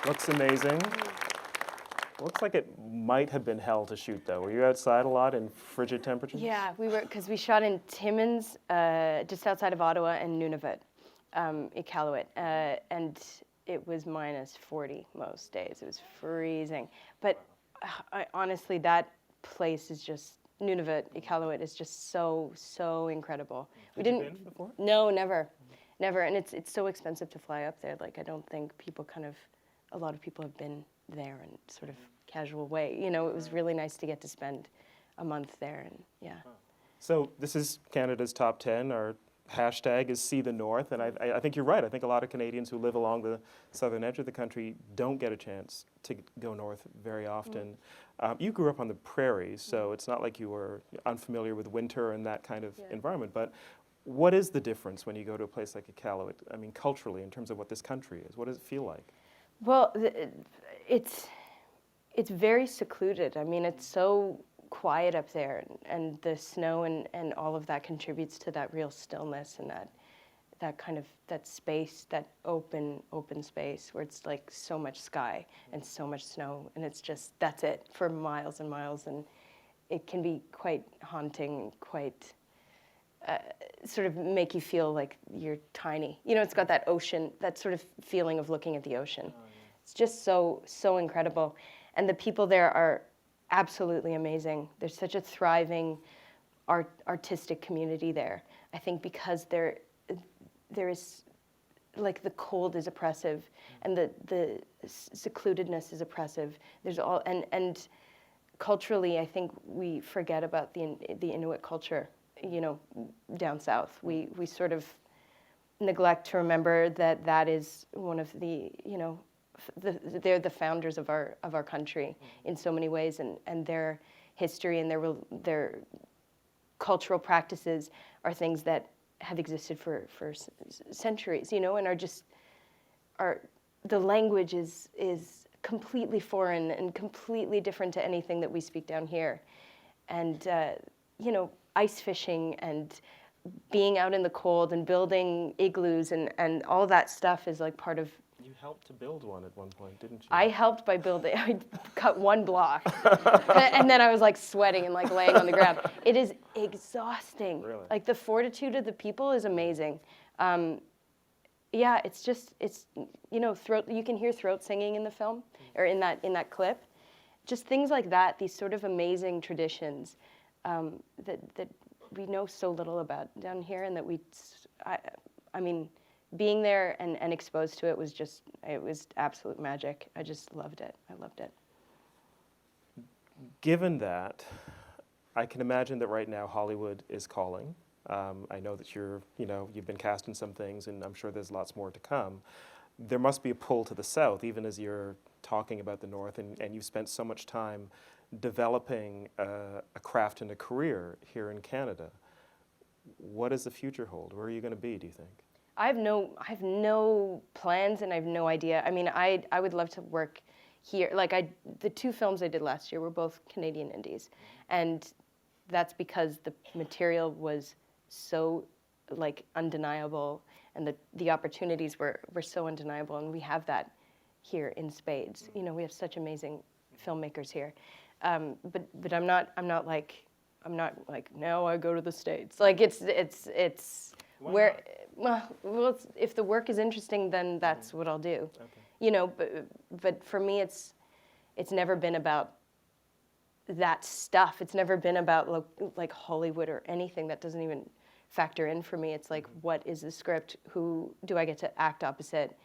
Looks amazing. Looks like it might have been hell to shoot, though. Were you outside a lot in frigid temperatures? Yeah, we were, because we shot in Timmins, just outside of Ottawa, and Nunavut, Iqaluit, and it was -40 most days. It was freezing. But honestly, that place is just, Nunavut, Iqaluit is just so incredible. Have you been before? No, never, and it's so expensive to fly up there. Like, I don't think a lot of people have been there in sort of casual way. You know, it was really nice to get to spend a month there, and yeah. So this is Canada's Top 10. Our hashtag is See the North, and I think you're right. I think a lot of Canadians who live along the southern edge of the country don't get a chance to go north very often. You grew up on the prairies, so it's not like you were unfamiliar with winter and that kind of environment, but what is the difference when you go to a place like Iqaluit? I mean, culturally, in terms of what this country is, what does it feel like? Well, it's very secluded. I mean, it's so quiet up there, and the snow and all of that contributes to that real stillness and that kind of that space, that open space where it's like so much sky and so much snow, and it's just, that's it for miles and miles, and it can be quite haunting, quite sort of make you feel like you're tiny. You know, it's got that ocean, that sort of feeling of looking at the ocean. Oh, yeah. It's just so incredible, and the people there are absolutely amazing. There's such a thriving artistic community there. I think because there is, like, the cold is oppressive, and the secludedness is oppressive. There's all, and culturally, I think we forget about the Inuit culture, you know, down south. We sort of neglect to remember that is one of the, you know, they're the founders of our country in so many ways, and their history and their cultural practices are things that have existed for centuries, you know, and the language is completely foreign and completely different to anything that we speak down here, and you know, ice fishing and being out in the cold and building igloos and all that stuff is like part of. You helped to build one at one point, didn't you? I helped by building. I cut one block, and then I was like sweating and like laying on the ground. It is exhausting. Really? Like, the fortitude of the people is amazing. Yeah, it's you know, you can hear throat singing in the film, or in that clip. Just things like that. These sort of amazing traditions that we know so little about down here, and that I mean. Being there and exposed to it was absolute magic. I just loved it. I loved it. Given that, I can imagine that right now Hollywood is calling. I know that you've been cast in some things, and I'm sure there's lots more to come. There must be a pull to the south, even as you're talking about the north, and you've spent so much time developing a craft and a career here in Canada. What does the future hold? Where are you going to be, do you think? I have no plans, and I have no idea. I mean, I would love to work here. Like, the 2 films I did last year were both Canadian indies, and that's because the material was so, like, undeniable, and the opportunities were so undeniable, and we have that here in spades. You know, we have such amazing filmmakers here, but I'm not like now I go to the States. Like, it's where. Well, if the work is interesting, then that's what I'll do. Okay. You know, but for me, it's never been about that stuff. It's never been about like Hollywood or anything. That doesn't even factor in for me. It's like, what is the script? Who do I get to act opposite?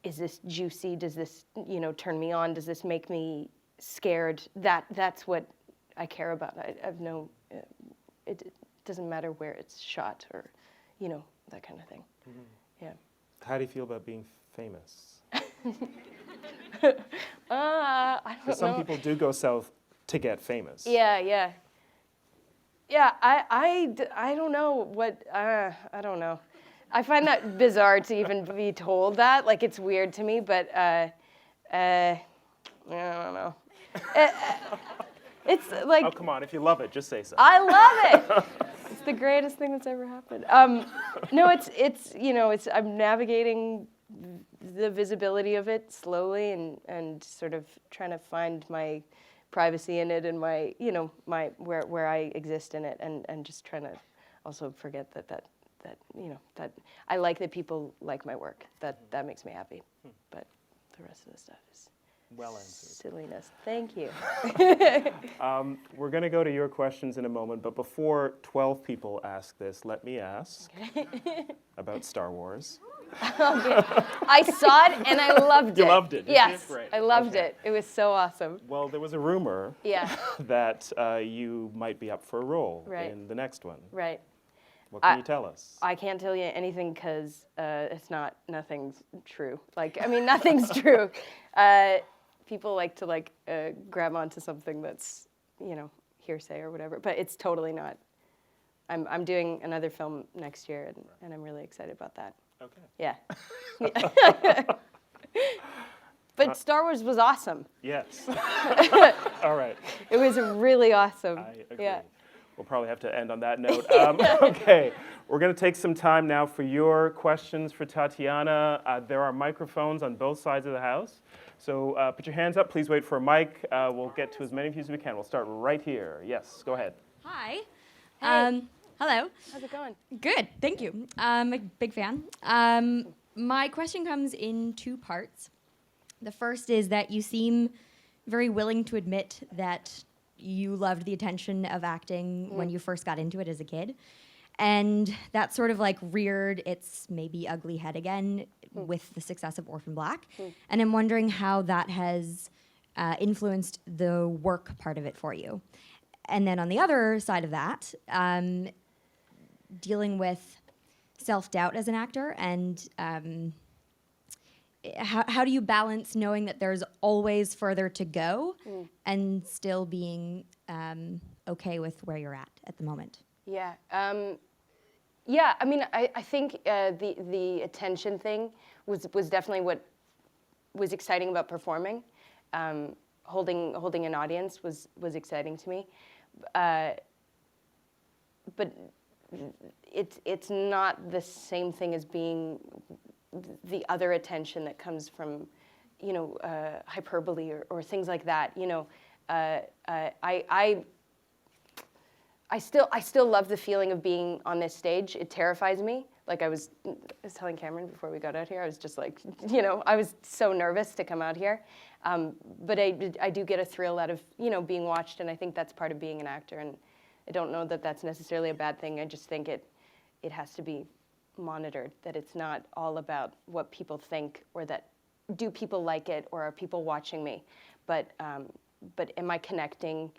Is this juicy? Does this, you know, turn me on? Does this make me scared? That's what I care about. I have no. It doesn't matter where it's shot or. You know, that kind of thing. Mm-hmm. Yeah. How do you feel about being famous? I don't know. Some people do go south to get famous. Yeah. Yeah, I don't know what, I don't know. I find that bizarre to even be told that. Like, it's weird to me, but I don't know. It's like. Oh, come on, if you love it, just say so. I love it. It's the greatest thing that's ever happened. No, it's you know, I'm navigating the visibility of it slowly and sort of trying to find my privacy in it and my, you know, my where I exist in it, and just trying to also forget that you know, that I like that people like my work. That makes me happy. But the rest of the stuff is Well answered. Silliness. Thank you. We're going to go to your questions in a moment, but before 12 people ask this, let me ask about Star Wars. I saw it and I loved it. You loved it, did you? Yes, Great. I loved Okay. it. It was so awesome. Well, there was a rumor that you might be up for a role in the next one. Right. What can you tell us? I can't tell you anything because nothing's true. Like, I mean, nothing's true. People like to grab onto something that's, hearsay or whatever, but it's totally not. I'm doing another film next year, and I'm really excited about that. Okay. Yeah. But Star Wars was awesome. Yes. All right. It was really awesome. I agree. Yeah. We'll probably have to end on that note. Okay, we're going to take some time now for your questions for Tatiana. There are microphones on both sides of the house. So put your hands up. Please wait for a mic. We'll get to as many of you as we can. We'll start right here. Yes, go ahead. Hi. Hey. Hello. How's it going? Good, thank you. I'm a big fan. My question comes in two parts. The first is that you seem very willing to admit that you loved the attention of acting when you first got into it as a kid. And that sort of reared its maybe ugly head again with the success of Orphan Black. And I'm wondering how that has influenced the work part of it for you. And then on the other side of that, dealing with self-doubt as an actor and how do you balance knowing that there's always further to go and still being okay with where you're at the moment? Yeah. Yeah, I mean, I think the attention thing was definitely what was exciting about performing. Holding an audience was exciting to me. But it's not the same thing as being the other attention that comes from, hyperbole or things like that. I still love the feeling of being on this stage. It terrifies me. Like I was telling Cameron before we got out here, I was just like, I was so nervous to come out here. But I do get a thrill out of, being watched, and I think that's part of being an actor. And I don't know that that's necessarily a bad thing. I just think it has to be monitored, that it's not all about what people think or that do people like it or are people watching me. But am I connecting?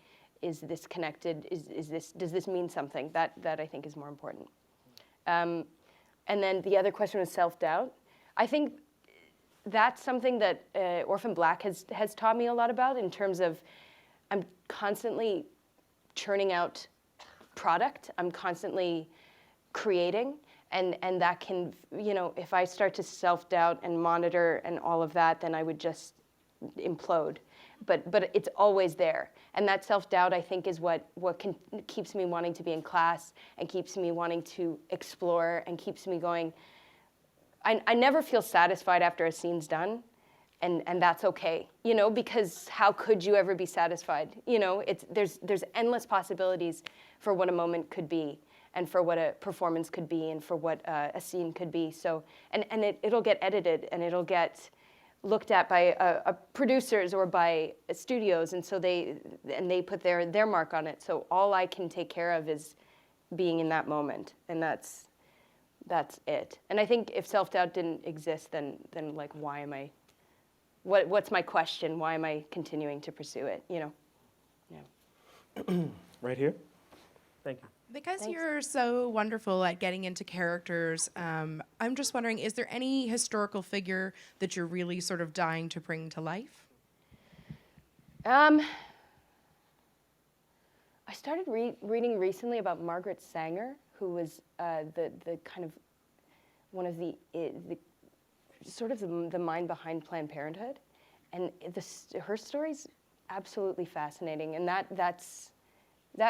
Is this connected? Does this mean something? That I think is more important. And then the other question was self-doubt. I think that's something that Orphan Black has taught me a lot about in terms of I'm constantly churning out product. I'm constantly creating. And that can, if I start to self-doubt and monitor and all of that, then I would just implode. But it's always there. And that self-doubt, I think, is what keeps me wanting to be in class and keeps me wanting to explore and keeps me going. I never feel satisfied after a scene's done, and that's okay, because how could you ever be satisfied? There's endless possibilities for what a moment could be and for what a performance could be and for what a scene could be. So, and it'll get edited and it'll get looked at by producers or by studios, and so they put their mark on it. So all I can take care of is being in that moment, and that's it. And I think if self-doubt didn't exist, then like why am I? What's my question? Why am I continuing to pursue it? Yeah. Right here. Thank you. Because Thanks. you're so wonderful at getting into characters, I'm just wondering, is there any historical figure that you're really sort of dying to bring to life? I started reading recently about Margaret Sanger, who was the kind of one of the sort of the mind behind Planned Parenthood, and her story's absolutely fascinating, and that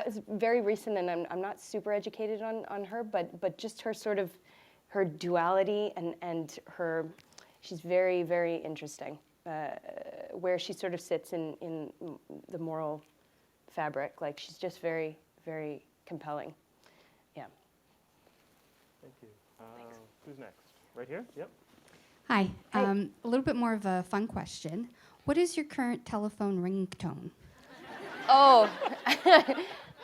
is very recent, and I'm not super educated on her, but just her sort of her duality and her, she's very, very interesting, where she sort of sits in the moral fabric. Like she's just very, very compelling. Yeah. Thank you. Who's next? Right here? Yep. Hi. Hi. A little bit more of a fun question. What is your current telephone ringtone? Oh,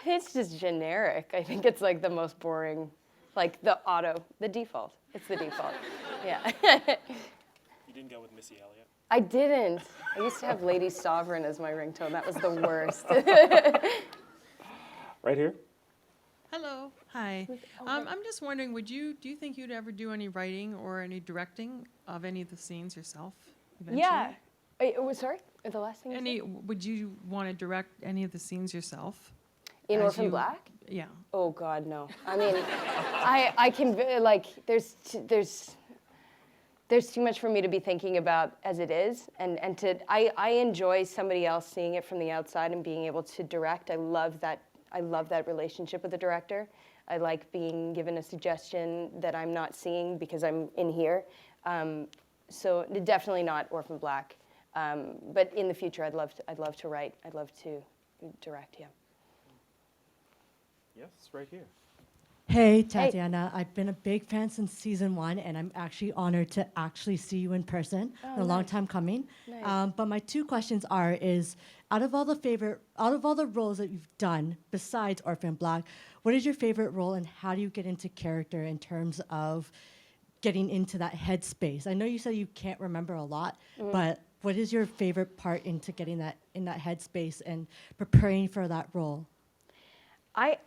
it's just generic. I think it's like the most boring, like the default. It's the default. Yeah. You didn't go with Missy Elliott? I didn't. I used to have Lady Sovereign as my ringtone. That was the worst. Right here. Hello. Hi. I'm just wondering, do you think you'd ever do any writing or any directing of any of the scenes yourself eventually? Yeah. Sorry? The last thing Would you want to direct any of the scenes yourself? in Orphan Black? Yeah. Oh God, no. I mean, I can like there's too much for me to be thinking about as it is, and I enjoy somebody else seeing it from the outside and being able to direct. I love that relationship with the director. I like being given a suggestion that I'm not seeing because I'm in here. So definitely not Orphan Black. But in the future, I'd love to write. I'd love to direct. Yeah. Yes, right here. Hey, Tatiana. I've been a big fan since season 1, and I'm actually honored to actually see you in person. Oh, A long nice. time coming. Nice. But my 2 questions is, out of all the roles that you've done besides Orphan Black, what is your favorite role, and how do you get into character in terms of getting into that headspace? I know you said you can't remember a lot, but what is your favorite part into getting in that headspace and preparing for that role? I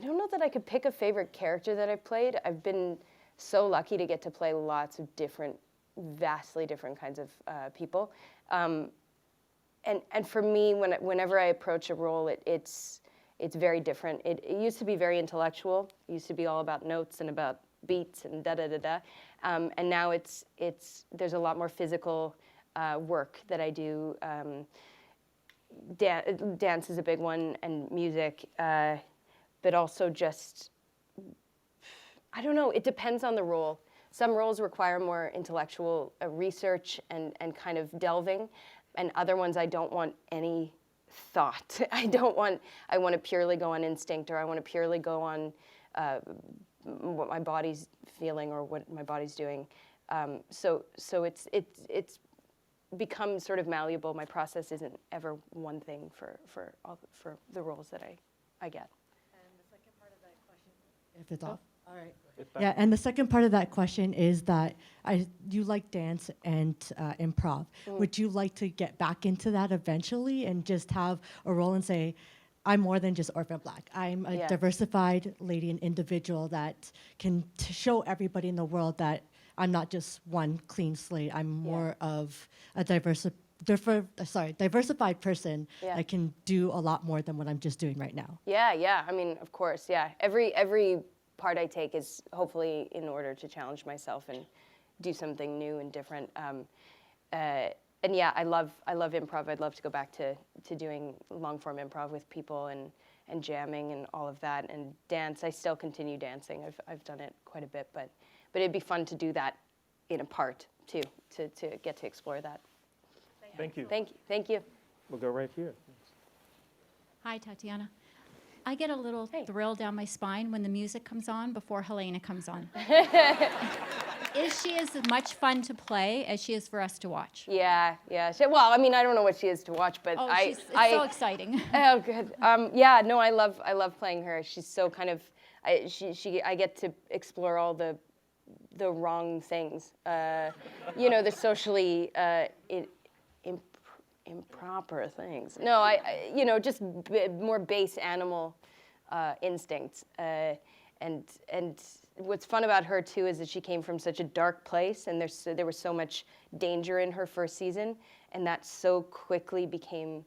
don't know that I could pick a favorite character that I've played. I've been so lucky to get to play lots of vastly different kinds of people. And for me, whenever I approach a role, it's very different. It used to be very intellectual. It used to be all about notes and about beats and da-da-da-da. And now there's a lot more physical work that I do. Dance is a big one, and music. But also just, I don't know, it depends on the role. Some roles require more intellectual research and kind of delving, and other ones I don't want any thought. I want to purely go on instinct, or I want to purely go on what my body's feeling or what my body's doing. So it's become sort of malleable. My process isn't ever one thing for the roles that I get. If it's off. All right. Yeah, and the second part of that question is that you like dance and improv. Would you like to get back into that eventually and just have a role and say, I'm more than just Orphan Black. I'm a diversified lady and individual that can show everybody in the world that I'm not just one clean slate. I'm more of a diversified person that can do a lot more than what I'm just doing right now. Yeah. I mean, of course, yeah. Every part I take is hopefully in order to challenge myself and do something new and different. And yeah, I love improv. I'd love to go back to doing long form improv with people and jamming and all of that. And dance, I still continue dancing. I've done it quite a bit, but it'd be fun to do that in a part too, to get to explore that. Thank you. Thank you. We'll go right here. Hi, Tatiana. I get a little thrill down my spine when the music comes on before Helena comes on. Is she as much fun to play as she is for us to watch? Yeah. Well, I mean, I don't know what she is to watch, but it's so exciting. Oh, good. Yeah, no, I love playing her. She's so kind of, I get to explore all the wrong things, the socially improper things. No, just more base animal instincts. And what's fun about her too is that she came from such a dark place, and there was so much danger in her first season, and that so quickly became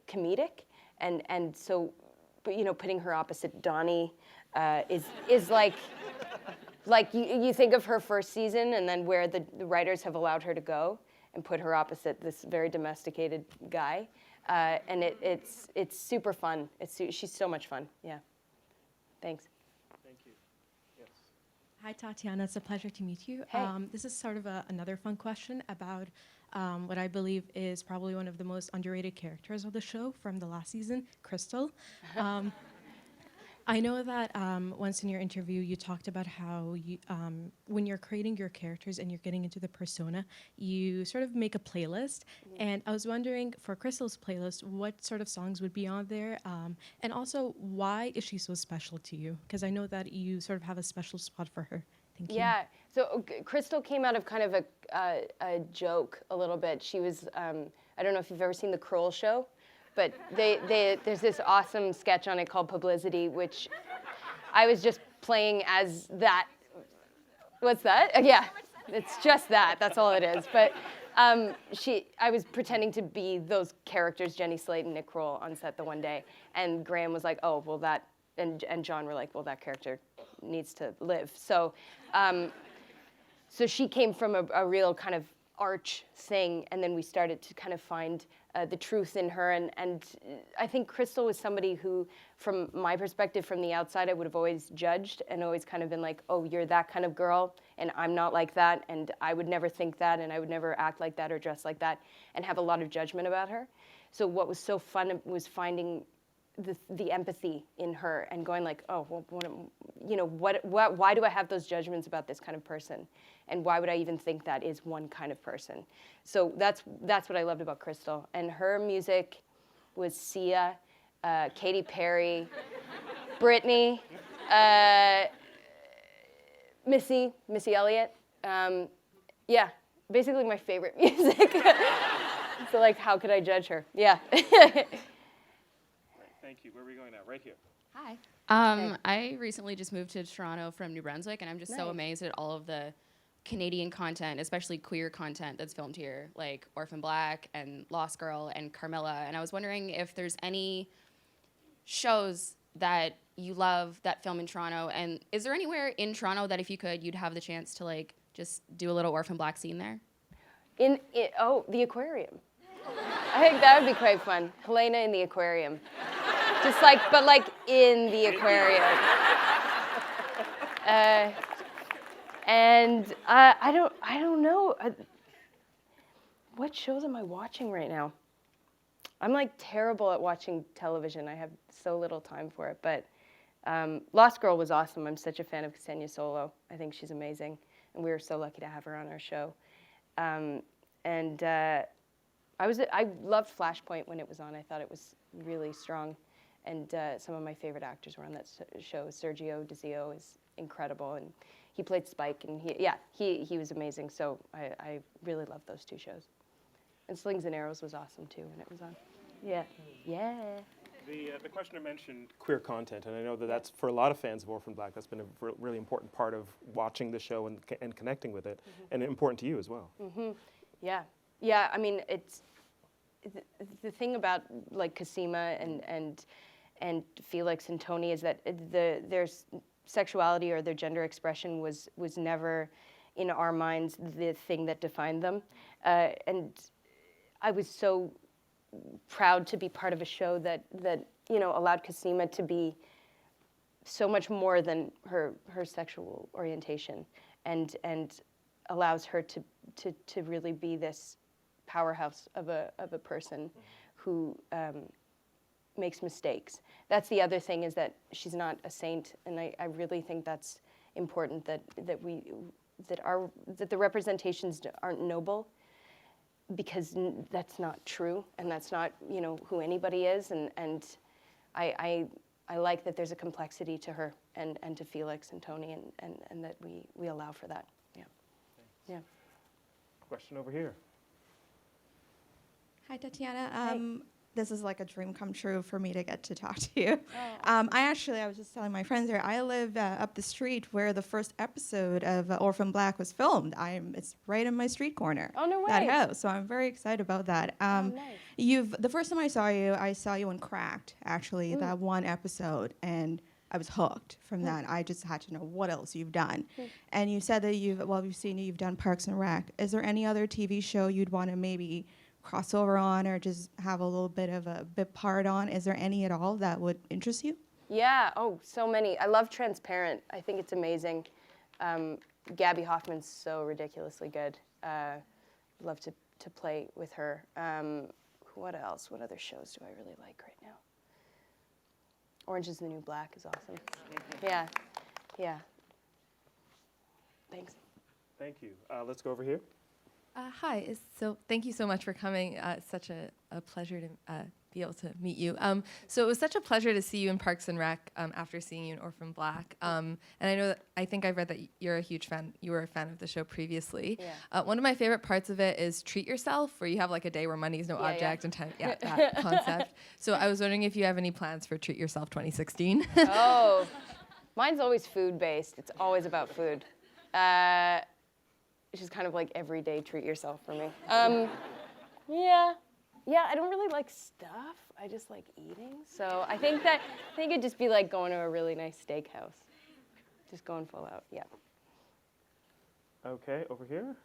comedic. And so, but putting her opposite Donnie is like you think of her first season, and then where the writers have allowed her to go, and put her opposite this very domesticated guy, and it's super fun. She's so much fun. Yeah. Thanks. Thank you. Yes. Hi, Tatiana. It's a pleasure to meet you. Hey. This is sort of another fun question about what I believe is probably one of the most underrated characters of the show from the last season, Crystal. I know that once in your interview you talked about how you, when you're creating your characters and you're getting into the persona, you sort of make a playlist. And I was wondering, for Crystal's playlist, what sort of songs would be on there? And also, why is she so special to you? Because I know that you sort of have a special spot for her. Thank you. Yeah, so Crystal came out of kind of a joke a little bit. She was, I don't know if you've ever seen The Kroll Show, but there's this awesome sketch on it called Publicity, which I was just playing as that. What's that? Yeah, it's just that. That's all it is. But I was pretending to be those characters, Jenny Slate and Nick Kroll, on set the one day. And Graham was like, oh, well, that, and John were like, well, that character needs to live. So, so she came from a real kind of arch thing, and then we started to kind of find the truth in her. And I think Crystal was somebody who, from my perspective, from the outside, I would have always judged and always kind of been like, oh, you're that kind of girl, and I'm not like that, and I would never think that, and I would never act like that or dress like that, and have a lot of judgment about her. So what was so fun was finding the empathy in her and going like, oh, well, why do I have those judgments about this kind of person? And why would I even think that is one kind of person? So that's what I loved about Crystal. And her music was Sia, Katy Perry, Britney, Missy Elliott. Yeah, basically my favorite music. So like, how could I judge her? Yeah. Thank you. Where are we going now? Right here. Hi. I recently just moved to Toronto from New Brunswick, and I'm just so amazed at all of the Canadian content, especially queer content that's filmed here, like Orphan Black and Lost Girl and Carmilla. And I was wondering if there's any shows that you love that film in Toronto, and is there anywhere in Toronto that if you could, you'd have the chance to like just do a little Orphan Black scene there? Oh, the aquarium. I think that would be quite fun. Helena in the aquarium. Just like, but like in the aquarium. And I don't know. What shows am I watching right now? I'm like terrible at watching television. I have so little time for it. But Lost Girl was awesome. I'm such a fan of Ksenia Solo. I think she's amazing. And we were so lucky to have her on our show. I loved Flashpoint when it was on. I thought it was really strong. And some of my favorite actors were on that show. Sergio Dizio is incredible, and he played Spike, and he was amazing. So I really loved those two shows. And Slings and Arrows was awesome too when it was on. Yeah, yeah. The questioner mentioned queer content, and I know that that's, for a lot of fans of Orphan Black, that's been a really important part of watching the show and connecting with it, and important to you as well. Yeah, yeah. I mean, it's the thing about like Cosima and Felix and Tony is that their sexuality or their gender expression was never in our minds the thing that defined them, and I was so proud to be part of a show that allowed Cosima to be so much more than her sexual orientation, and allows her to really be this powerhouse of a person who makes mistakes. That's the other thing, is that she's not a saint, and I really think that's important, that the representations aren't noble, because that's not true, and that's not who anybody is, and I like that there's a complexity to her and to Felix and Tony, and that we allow for that. Yeah. Yeah. Question over here. Hi, Tatiana. This is like a dream come true for me to get to talk to you. I was just telling my friends here, I live up the street where the first episode of Orphan Black was filmed. It's right in my street corner. Oh, no way. That house, so I'm very excited about that. Nice. The first time I saw you on Cracked, actually, that one episode, and I was hooked from that. I just had to know what else you've done. And you said that we've seen you've done Parks and Rec. Is there any other TV show you'd want to maybe crossover on, or just have a little bit of a bit part on? Is there any at all that would interest you? Yeah, so many. I love Transparent. I think it's amazing. Gabby Hoffman's so ridiculously good. Love to play with her. What else? What other shows do I really like right now? Orange is the New Black is awesome. Yeah, yeah. Thanks. Thank you. Let's go over here. Hi. So thank you so much for coming. It's such a pleasure to be able to meet you. So it was such a pleasure to see you in Parks and Rec after seeing you in Orphan Black. And I think I've read that you're a huge fan. You were a fan of the show previously. Yeah. One of my favorite parts of it is Treat Yourself, where you have like a day where money is no object and time. Yeah, that concept. So I was wondering if you have any plans for Treat Yourself 2016. Oh, mine's always food-based. It's always about food. It's just kind of like everyday treat yourself for me. Yeah, I don't really like stuff. I just like eating. So I think it'd just be like going to a really nice steakhouse. Just going full out, yeah. Okay, over here.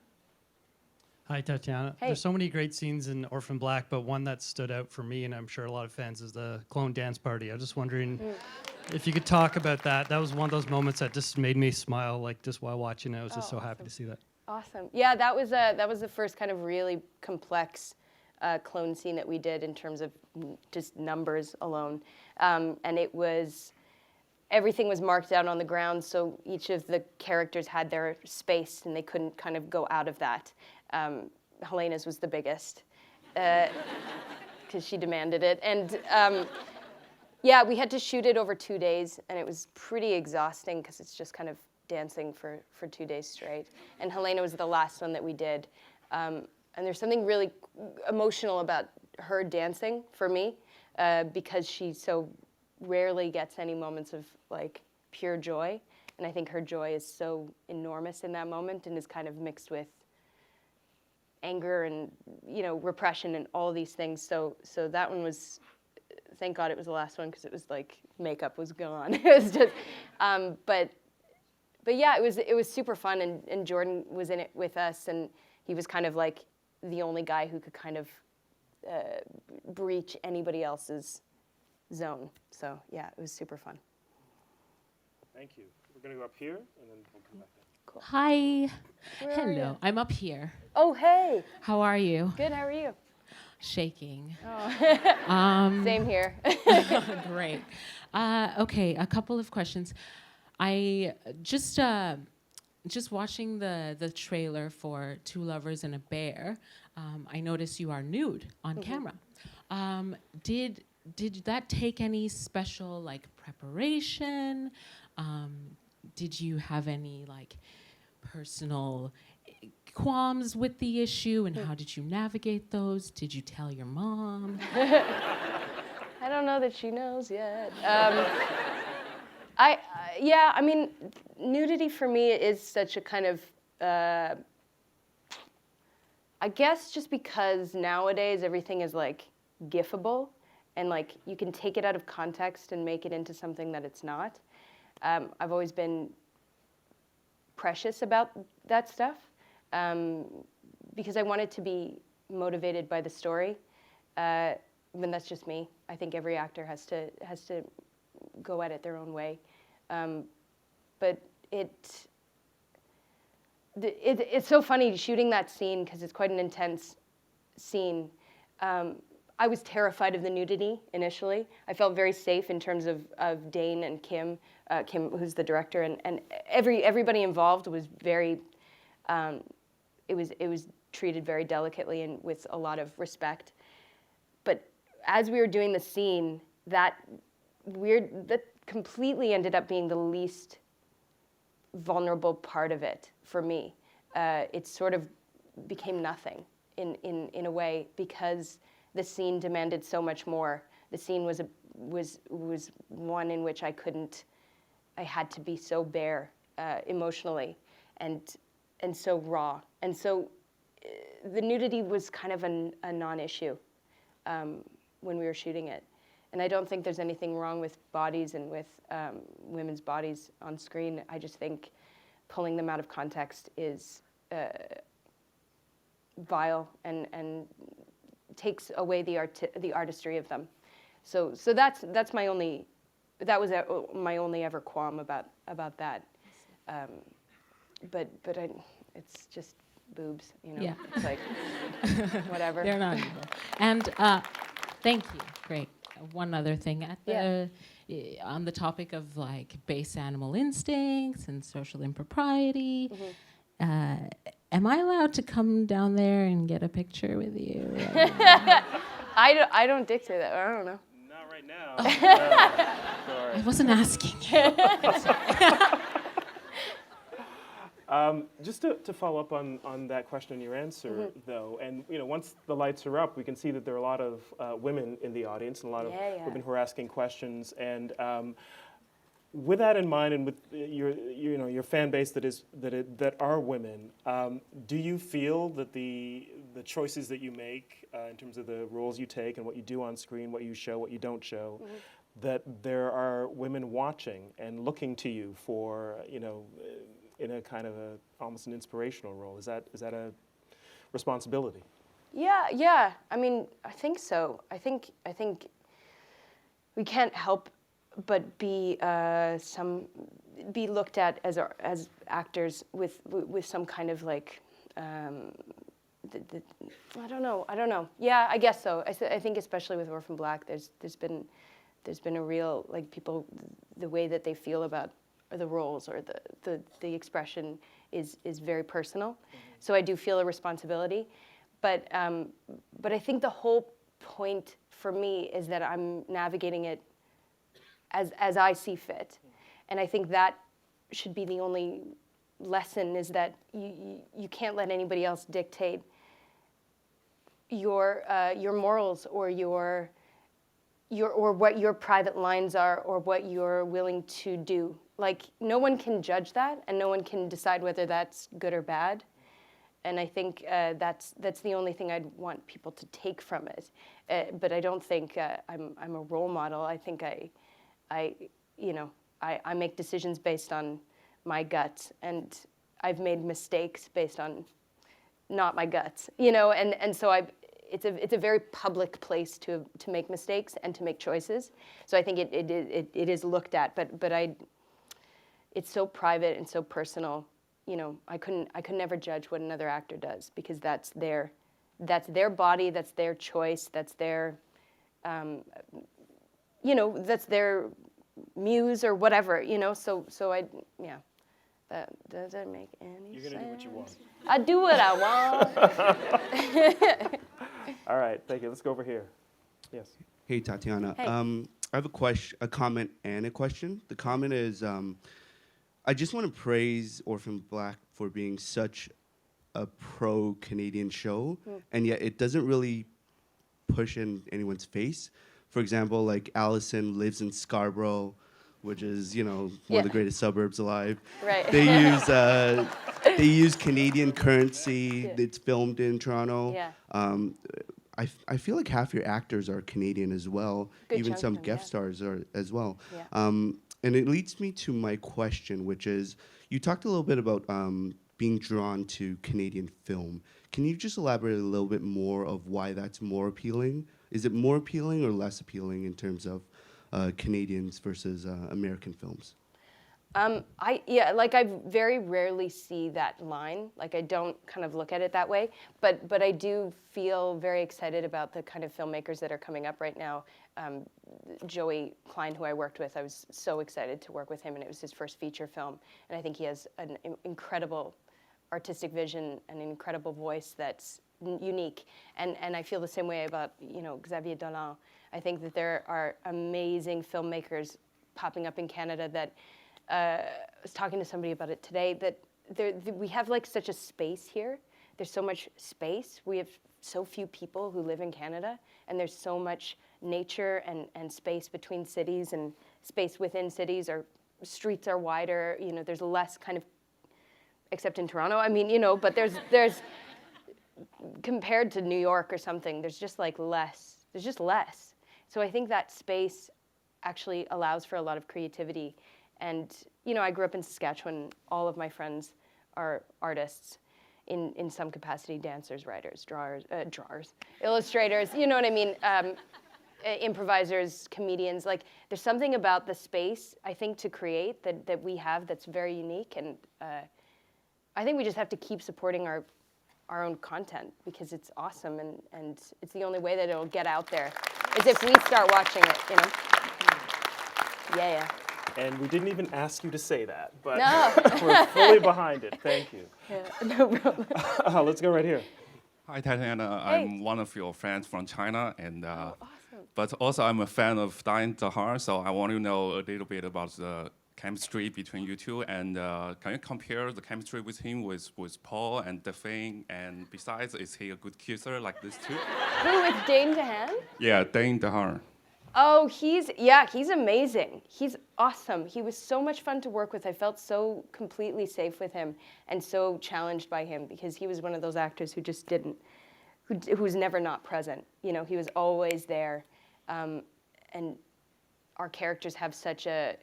Hi, Tatiana. Hey. There's so many great scenes in Orphan Black, but one that stood out for me, and I'm sure a lot of fans, is the clone dance party. I was just wondering if you could talk about that. That was one of those moments that just made me smile, like just while watching it. I was just so happy to see that. Awesome. Yeah, that was the first kind of really complex clone scene that we did in terms of just numbers alone. And everything was marked out on the ground, so each of the characters had their space and they couldn't kind of go out of that. Helena's was the biggest because she demanded it. And yeah, we had to shoot it over 2 days, and it was pretty exhausting because it's just kind of dancing for 2 days straight. And Helena was the last one that we did. And there's something really emotional about her dancing for me because she so rarely gets any moments of like pure joy. And I think her joy is so enormous in that moment and is kind of mixed with anger and, you know, repression and all these things. So that one was, thank God it was the last one because it was like makeup was gone. It was just, but yeah, it was super fun, and Jordan was in it with us, and he was kind of like the only guy who could kind of breach anybody else's zone. So yeah, it was super fun. Thank you. We're going to go up here, and then we'll come back down. Cool. Hi. Where are Hello. you? I'm up here. Oh, hey. How are you? Good, how are you? Shaking. Oh. Same here. Great. Okay, a couple of questions. I just watching the trailer for Two Lovers and a Bear, I noticed you are nude on camera. Did that take any special like preparation? Did you have any like personal qualms with the issue, and how did you navigate those? Did you tell your mom? I don't know that she knows yet. Yeah, I mean, nudity for me is such a kind of, I guess just because nowadays everything is like gifable and like you can take it out of context and make it into something that it's not. I've always been precious about that stuff because I wanted to be motivated by the story. I mean, that's just me. I think every actor has to go at it their own way. But it's so funny shooting that scene because it's quite an intense scene. I was terrified of the nudity initially. I felt very safe in terms of Dane and Kim, who's the director, and everybody involved was very. It was treated very delicately and with a lot of respect. But as we were doing the scene, that completely ended up being the least vulnerable part of it for me. It sort of became nothing in a way because the scene demanded so much more. The scene was one in which I had to be so bare emotionally and so raw. And so the nudity was kind of a non-issue when we were shooting it. And I don't think there's anything wrong with bodies and with women's bodies on screen. I just think pulling them out of context is vile and takes away the artistry of them. So that's my only ever qualm about that. But it's just boobs, you know. Yeah. It's like whatever. They're not evil. And thank you. Great. One other thing. on the topic of like base animal instincts and social impropriety. Am I allowed to come down there and get a picture with you? I don't dictate that. I don't know. Not right now. I wasn't asking you. Just to follow up on that question and your answer, though, and once the lights are up, we can see that there are a lot of women in the audience and a lot of women who are asking questions. And with that in mind, and with your fan base that are women, do you feel that the choices that you make in terms of the roles you take and what you do on screen, what you show, what you don't show, that there are women watching and looking to you for in a kind of almost an inspirational role? Is that a responsibility? Yeah. I mean, I think so. I think we can't help but be looked at as actors with some kind of like I don't know. Yeah, I guess so. I think especially with Orphan Black, there's been a real like people, the way that they feel about the roles or the expression is very personal. So I do feel a responsibility, but I think the whole point for me is that I'm navigating it as I see fit, and I think that should be the only lesson, is that you can't let anybody else dictate your morals or or what your private lines are or what you're willing to do. Like, no one can judge that, and no one can decide whether that's good or bad. And I think that's the only thing I'd want people to take from it. But I don't think I'm a role model. I think I make decisions based on my gut, and I've made mistakes based on not my guts. And so it's a very public place to make mistakes and to make choices. So I think it is looked at, but it's so private and so personal. I could never judge what another actor does, because that's their body, that's their choice, that's their that's their muse or whatever. So that doesn't make any sense. You're gonna do what you want. I do what I want. All right, thank you. Let's go over here. Yes. Hey, Tatiana. Hey. I have a comment and a question. The comment is, I just want to praise Orphan Black for being such a pro-Canadian show, and yet it doesn't really push in anyone's face. For example, like Allison lives in Scarborough, which is one of the greatest suburbs alive. Right. They use Canadian currency. It's filmed in Toronto. Yeah. I feel like half your actors are Canadian as well. Good Even chunk some of them, guest stars are as well. Yeah. And it leads me to my question, which is, you talked a little bit about being drawn to Canadian film. Can you just elaborate a little bit more of why that's more appealing? Is it more appealing or less appealing in terms of Canadians versus American films? I very rarely see that line. Like, I don't kind of look at it that way, but I do feel very excited about the kind of filmmakers that are coming up right now. Joey Klein, who I worked with, I was so excited to work with him, and it was his first feature film, and I think he has an incredible artistic vision and an incredible voice that's unique, and I feel the same way about Xavier Dolan. I think that there are amazing filmmakers popping up in Canada that I was talking to somebody about it today, that we have like such a space here. There's so much space. We have so few people who live in Canada, and there's so much nature and space between cities and space within cities. Our streets are wider. There's less kind of, except in Toronto. I mean, but there's compared to New York or something, there's just like less. There's just less. So I think that space actually allows for a lot of creativity. And I grew up in Saskatchewan. All of my friends are artists in some capacity: dancers, writers, drawers, illustrators. You know what I mean? Improvisers, comedians. Like, there's something about the space, I think, to create that we have that's very unique. And I think we just have to keep supporting our own content, because it's awesome, and it's the only way that it'll get out there is if we start watching it. Yeah. And we didn't even ask you to say that, but No. we're fully behind it. Thank you. Yeah, no problem. Let's go right here. Hi, Tatiana. Hey. I'm one of your fans from China, and Awesome. but also I'm a fan of Dane DeHaan. So I want to know a little bit about the chemistry between you two, and can you compare the chemistry with him with Paul and Daphne? And besides, is he a good kisser like this too? Who, with Dane DeHaan? Yeah, Dane DeHaan. Oh, he's amazing. He's awesome. He was so much fun to work with. I felt so completely safe with him and so challenged by him because he was one of those actors who just didn't, who was never not present. You know, he was always there. And our characters have such a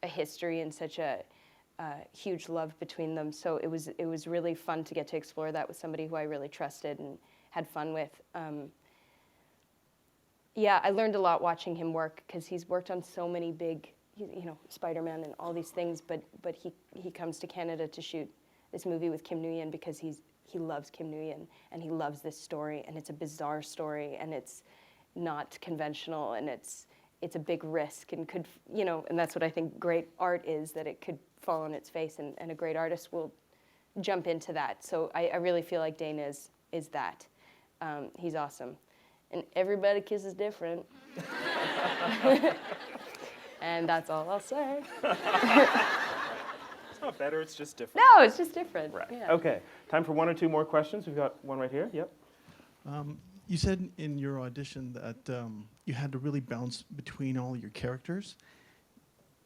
history and such a huge love between them. So it was really fun to get to explore that with somebody who I really trusted and had fun with. Yeah, I learned a lot watching him work because he's worked on so many big, you know, Spider-Man and all these things. But he comes to Canada to shoot this movie with Kim Nguyen because he loves Kim Nguyen and he loves this story, and it's a bizarre story and it's not conventional and it's a big risk and could, you know, and that's what I think great art is, that it could fall on its face, and a great artist will jump into that. So I really feel like Dane is that. He's awesome. And everybody kisses different. And that's all I'll say. It's not better, it's just different. No, it's just different. Right. Yeah. Okay, time for one or two more questions. We've got one right here. Yep. You said in your audition that you had to really bounce between all your characters.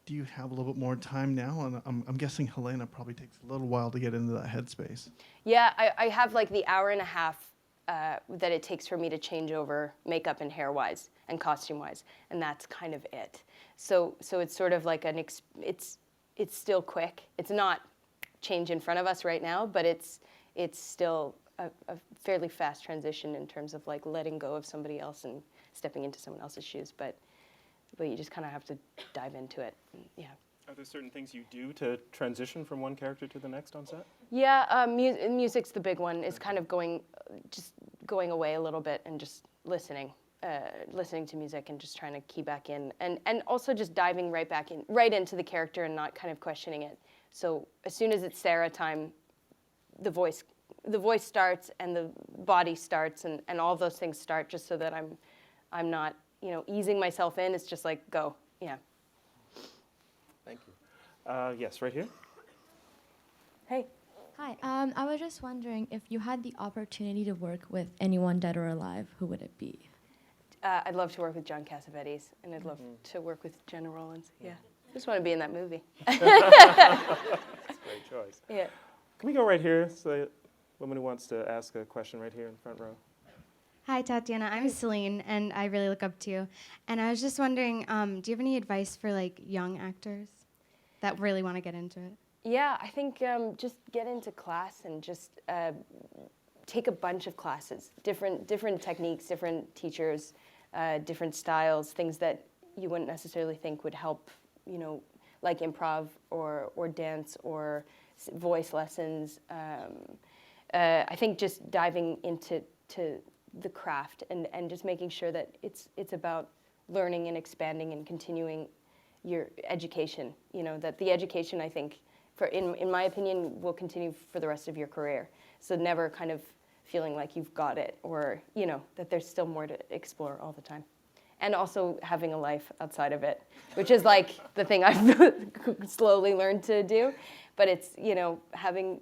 Do you have a little bit more time now? And I'm guessing Helena probably takes a little while to get into that headspace. Yeah, I have like the hour and a half that it takes for me to change over makeup and hair-wise and costume-wise, and that's kind of it. So it's sort of like it's still quick. It's not change in front of us right now, but it's still a fairly fast transition in terms of like letting go of somebody else and stepping into someone else's shoes. But you just kind of have to dive into it. Yeah. Are there certain things you do to transition from one character to the next on set? Yeah, music's the big one. It's kind of going away a little bit and just listening to music and just trying to key back in, and also just diving right into the character and not kind of questioning it. So as soon as it's Sarah time, the voice starts and the body starts and all of those things start, just so that I'm not, you know, easing myself in. It's just like go. Yeah. Thank you. Yes, right here. Hey. Hi, I was just wondering if you had the opportunity to work with anyone dead or alive, who would it be? I'd love to work with John Cassavetes, and I'd love to work with Jenna Rollins. Yeah. Just want to be in that movie. That's a great choice. Yeah. Can we go right here? So the woman who wants to ask a question right here in the front row. Hi, Tatiana. I'm Celine, and I really look up to you. And I was just wondering, do you have any advice for like young actors that really want to get into it? Yeah, I think just get into class and just take a bunch of classes, different techniques, different teachers, different styles, things that you wouldn't necessarily think would help, you know, like improv or dance or voice lessons. I think just diving into the craft and just making sure that it's about learning and expanding and continuing your education. You know, that the education, I think, in my opinion, will continue for the rest of your career. So never kind of feeling like you've got it, or, you know, that there's still more to explore all the time. And also having a life outside of it, which is like the thing I've slowly learned to do. But it's, you know, having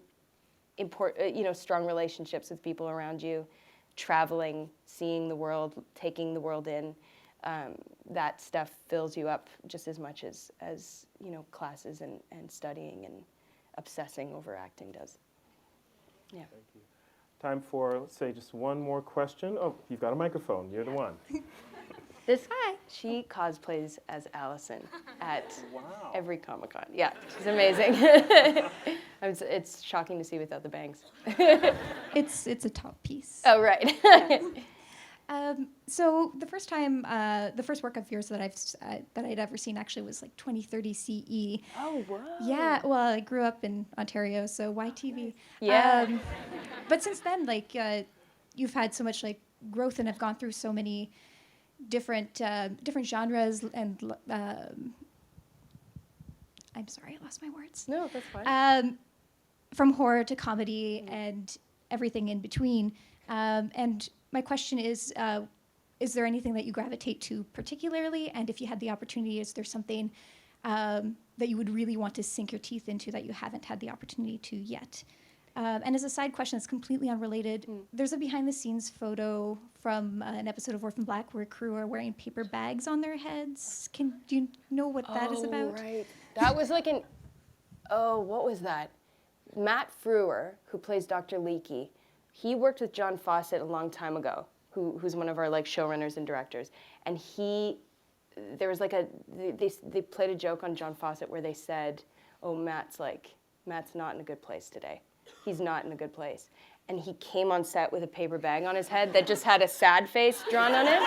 strong relationships with people around you, traveling, seeing the world, taking the world in. That stuff fills you up just as much as you know, classes and studying and obsessing over acting does. Yeah. Thank you. Time for, let's say, just one more question. Oh, you've got a microphone. You're the one. She cosplays as Allison at Wow. every Comic-Con. Yeah, she's amazing. It's shocking to see without the bangs. It's a top piece. Oh, right. So the first time, the first work of yours that I'd ever seen actually was like 2030 CE. Oh, wow. Yeah, well, I grew up in Ontario, so YTV. Yeah. But since then, like, you've had so much like growth and have gone through so many different genres and I'm sorry, I lost my words. No, that's fine. From horror to comedy and everything in between. And my question is there anything that you gravitate to particularly? And if you had the opportunity, is there something that you would really want to sink your teeth into that you haven't had the opportunity to yet? And as a side question that's completely unrelated, there's a behind-the-scenes photo from an episode of Orphan Black where crew are wearing paper bags on their heads. Do you know what that is about? Right. That was like what was that? Matt Frewer, who plays Dr. Leakey, he worked with John Fawcett a long time ago, who's one of our like showrunners and directors. And there was like they played a joke on John Fawcett where they said, oh, Matt's not in a good place today. He's not in a good place. And he came on set with a paper bag on his head that just had a sad face drawn on it.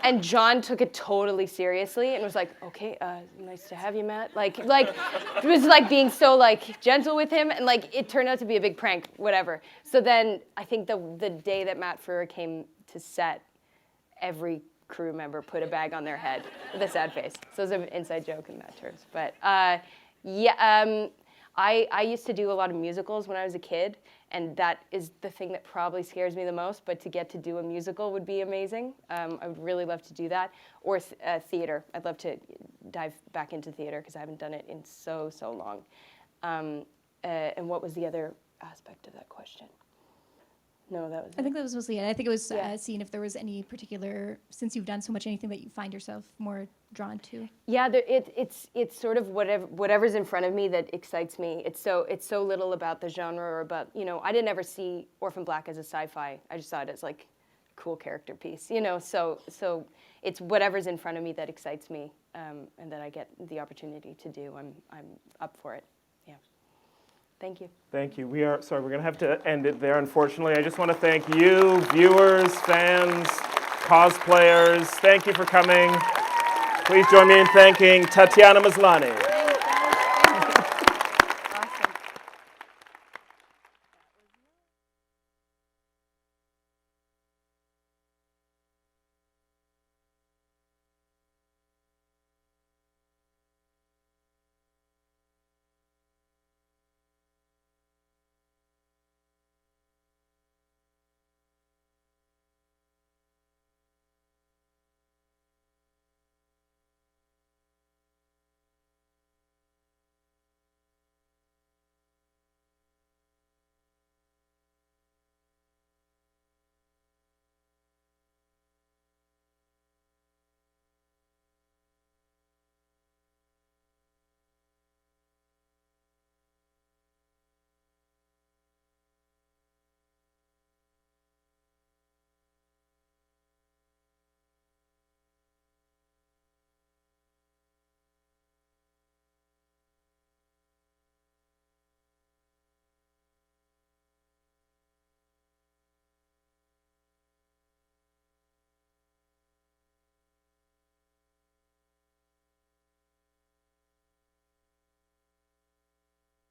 And John took it totally seriously and was like, okay, nice to have you, Matt. Like it was like being so like gentle with him, and like it turned out to be a big prank, whatever. So then I think the day that Matt Frewer came to set, every crew member put a bag on their head with a sad face. So it was an inside joke in that terms. But I used to do a lot of musicals when I was a kid, and that is the thing that probably scares me the most, but to get to do a musical would be amazing. I would really love to do that. Or theater. I'd love to dive back into theater because I haven't done it in so long. And what was the other aspect of that question? No, that was I think that was mostly it. I think it was seeing if there was any particular, since you've done so much, anything that you find yourself more drawn to. Yeah, it's sort of whatever's in front of me that excites me. It's so little about the genre or about, I didn't ever see Orphan Black as a sci-fi. I just saw it as like a cool character piece, So it's whatever's in front of me that excites me, and that I get the opportunity to do. I'm up for it. Yeah. Thank you. Thank you. We're going to have to end it there, unfortunately. I just want to thank you, viewers, fans, cosplayers. Thank you for coming. Please join me in thanking Tatiana Maslany.